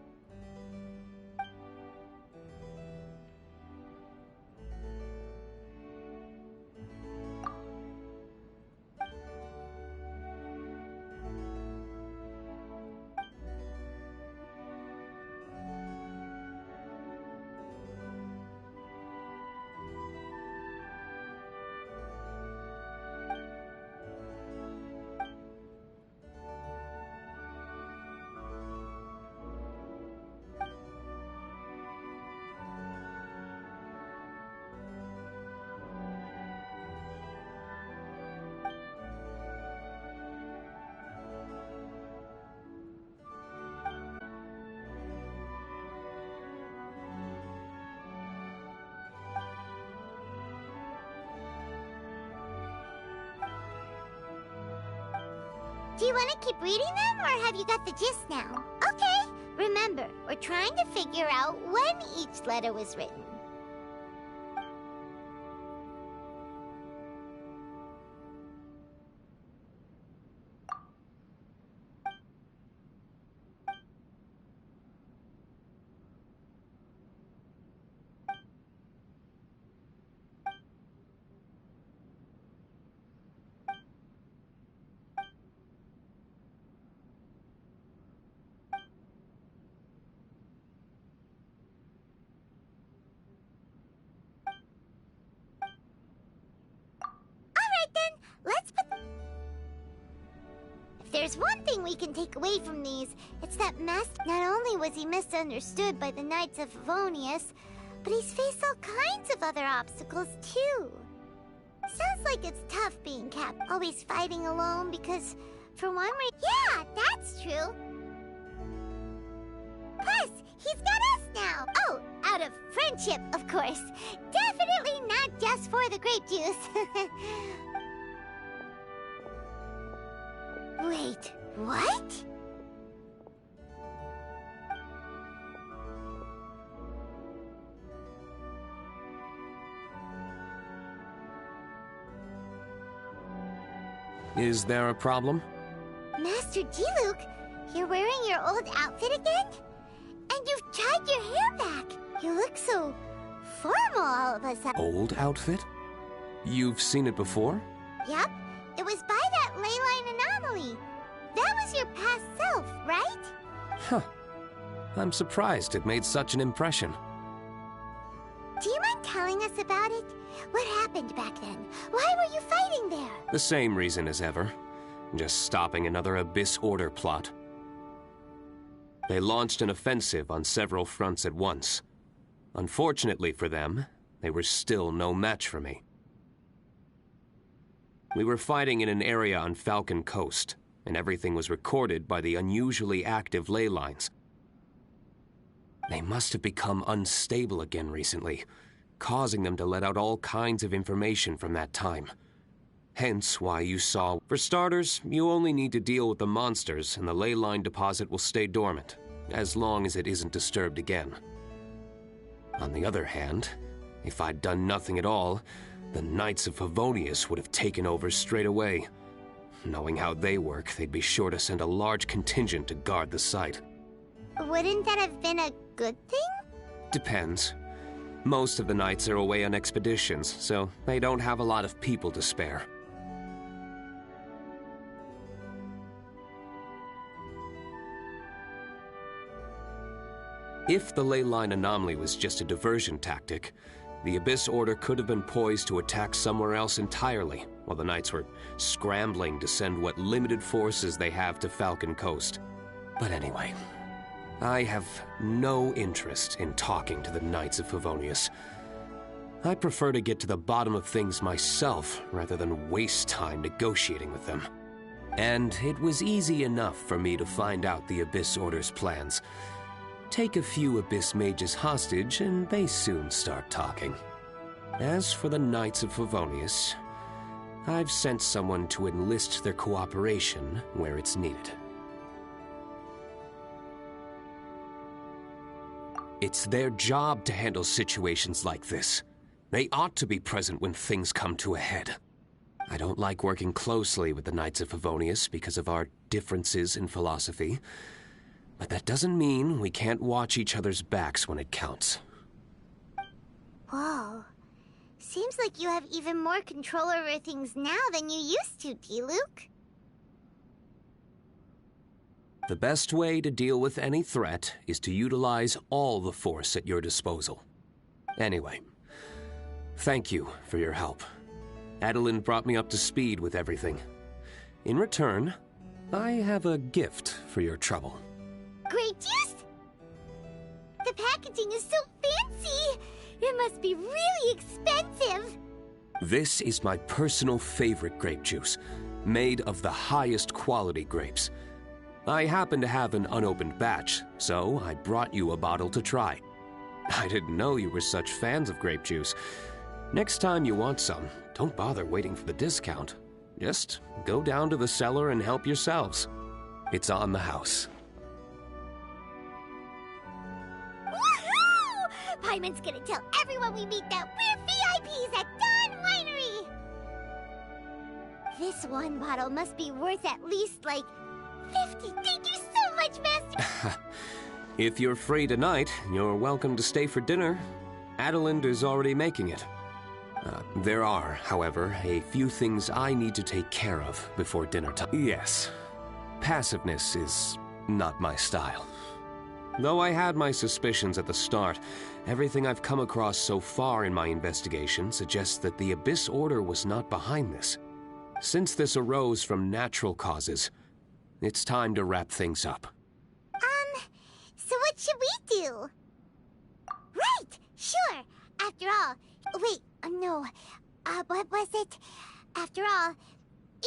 Do you want to keep reading them, or have you got the gist now? Okay, remember, we're trying to figure out when each letter was written. If there's one thing we can take away from these, it's that Master not only was he misunderstood by the Knights of Favonius, but he's faced all kinds of other obstacles too. Sounds like it's tough being Cap, always fighting alone because, for one reason... Yeah, that's true! Plus, he's got us now! Oh, out of friendship, of course. Definitely not just for the grape juice. Wait, what? Is there a problem? Master Diluc, you're wearing your old outfit again? And you've tied your hair back. You look so formal all of a sudden. Old outfit? You've seen it before? Yep, it was by that ley line anomaly. That was your past self, right? Huh. I'm surprised it made such an impression. Do you mind telling us about it? What happened back then? Why were you fighting there? The same reason as ever. Just stopping another Abyss Order plot. They launched an offensive on several fronts at once. Unfortunately for them, they were still no match for me. We were fighting in an area on Falcon Coast, and everything was recorded by the unusually active ley lines. They must have become unstable again recently, causing them to let out all kinds of information from that time. Hence why you saw... For starters, you only need to deal with the monsters and the ley line deposit will stay dormant, as long as it isn't disturbed again. On the other hand, if I'd done nothing at all, the Knights of Favonius would have taken over straight away. Knowing how they work, they'd be sure to send a large contingent to guard the site. Wouldn't that have been a good thing? Depends. Most of the Knights are away on expeditions, so they don't have a lot of people to spare. If the ley line anomaly was just a diversion tactic, the Abyss Order could have been poised to attack somewhere else entirely, while the Knights were scrambling to send what limited forces they have to Falcon Coast. But anyway, I have no interest in talking to the Knights of Favonius. I prefer to get to the bottom of things myself, rather than waste time negotiating with them. And it was easy enough for me to find out the Abyss Order's plans. Take a few Abyss Mages hostage, and they soon start talking. As for the Knights of Favonius, I've sent someone to enlist their cooperation where it's needed. It's their job to handle situations like this. They ought to be present when things come to a head. I don't like working closely with the Knights of Favonius because of our differences in philosophy. But that doesn't mean we can't watch each other's backs when it counts. Whoa. Seems like you have even more control over things now than you used to, D-Luke. The best way to deal with any threat is to utilize all the force at your disposal. Anyway, thank you for your help. Adeline brought me up to speed with everything. In return, I have a gift for your trouble. Grape juice? The packaging is so fancy! It must be really expensive! This is my personal favorite grape juice, made of the highest quality grapes. I happen to have an unopened batch, so I brought you a bottle to try. I didn't know you were such fans of grape juice. Next time you want some, don't bother waiting for the discount. Just go down to the cellar and help yourselves. It's on the house. Woohoo! Paimon's gonna tell everyone we meet that we're VIPs at Dawn Winery! This one bottle must be worth at least, like, 50. Thank you so much, Master! If you're free tonight, you're welcome to stay for dinner. Adeline is already making it. There are, however, a few things I need to take care of before dinner time. Yes, passiveness is not my style. Though I had my suspicions at the start, everything I've come across so far in my investigation suggests that the Abyss Order was not behind this. Since this arose from natural causes, it's time to wrap things up. So what should we do? Right! Sure! After all... Wait, no. What was it? After all,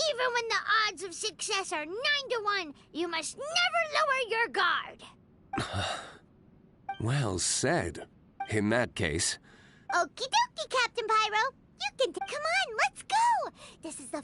even when the odds of success are 9 to 1, you must never lower your guard! Well said. In that case... Okie dokie, Captain Pyro! You can... Come on, let's go! This is the...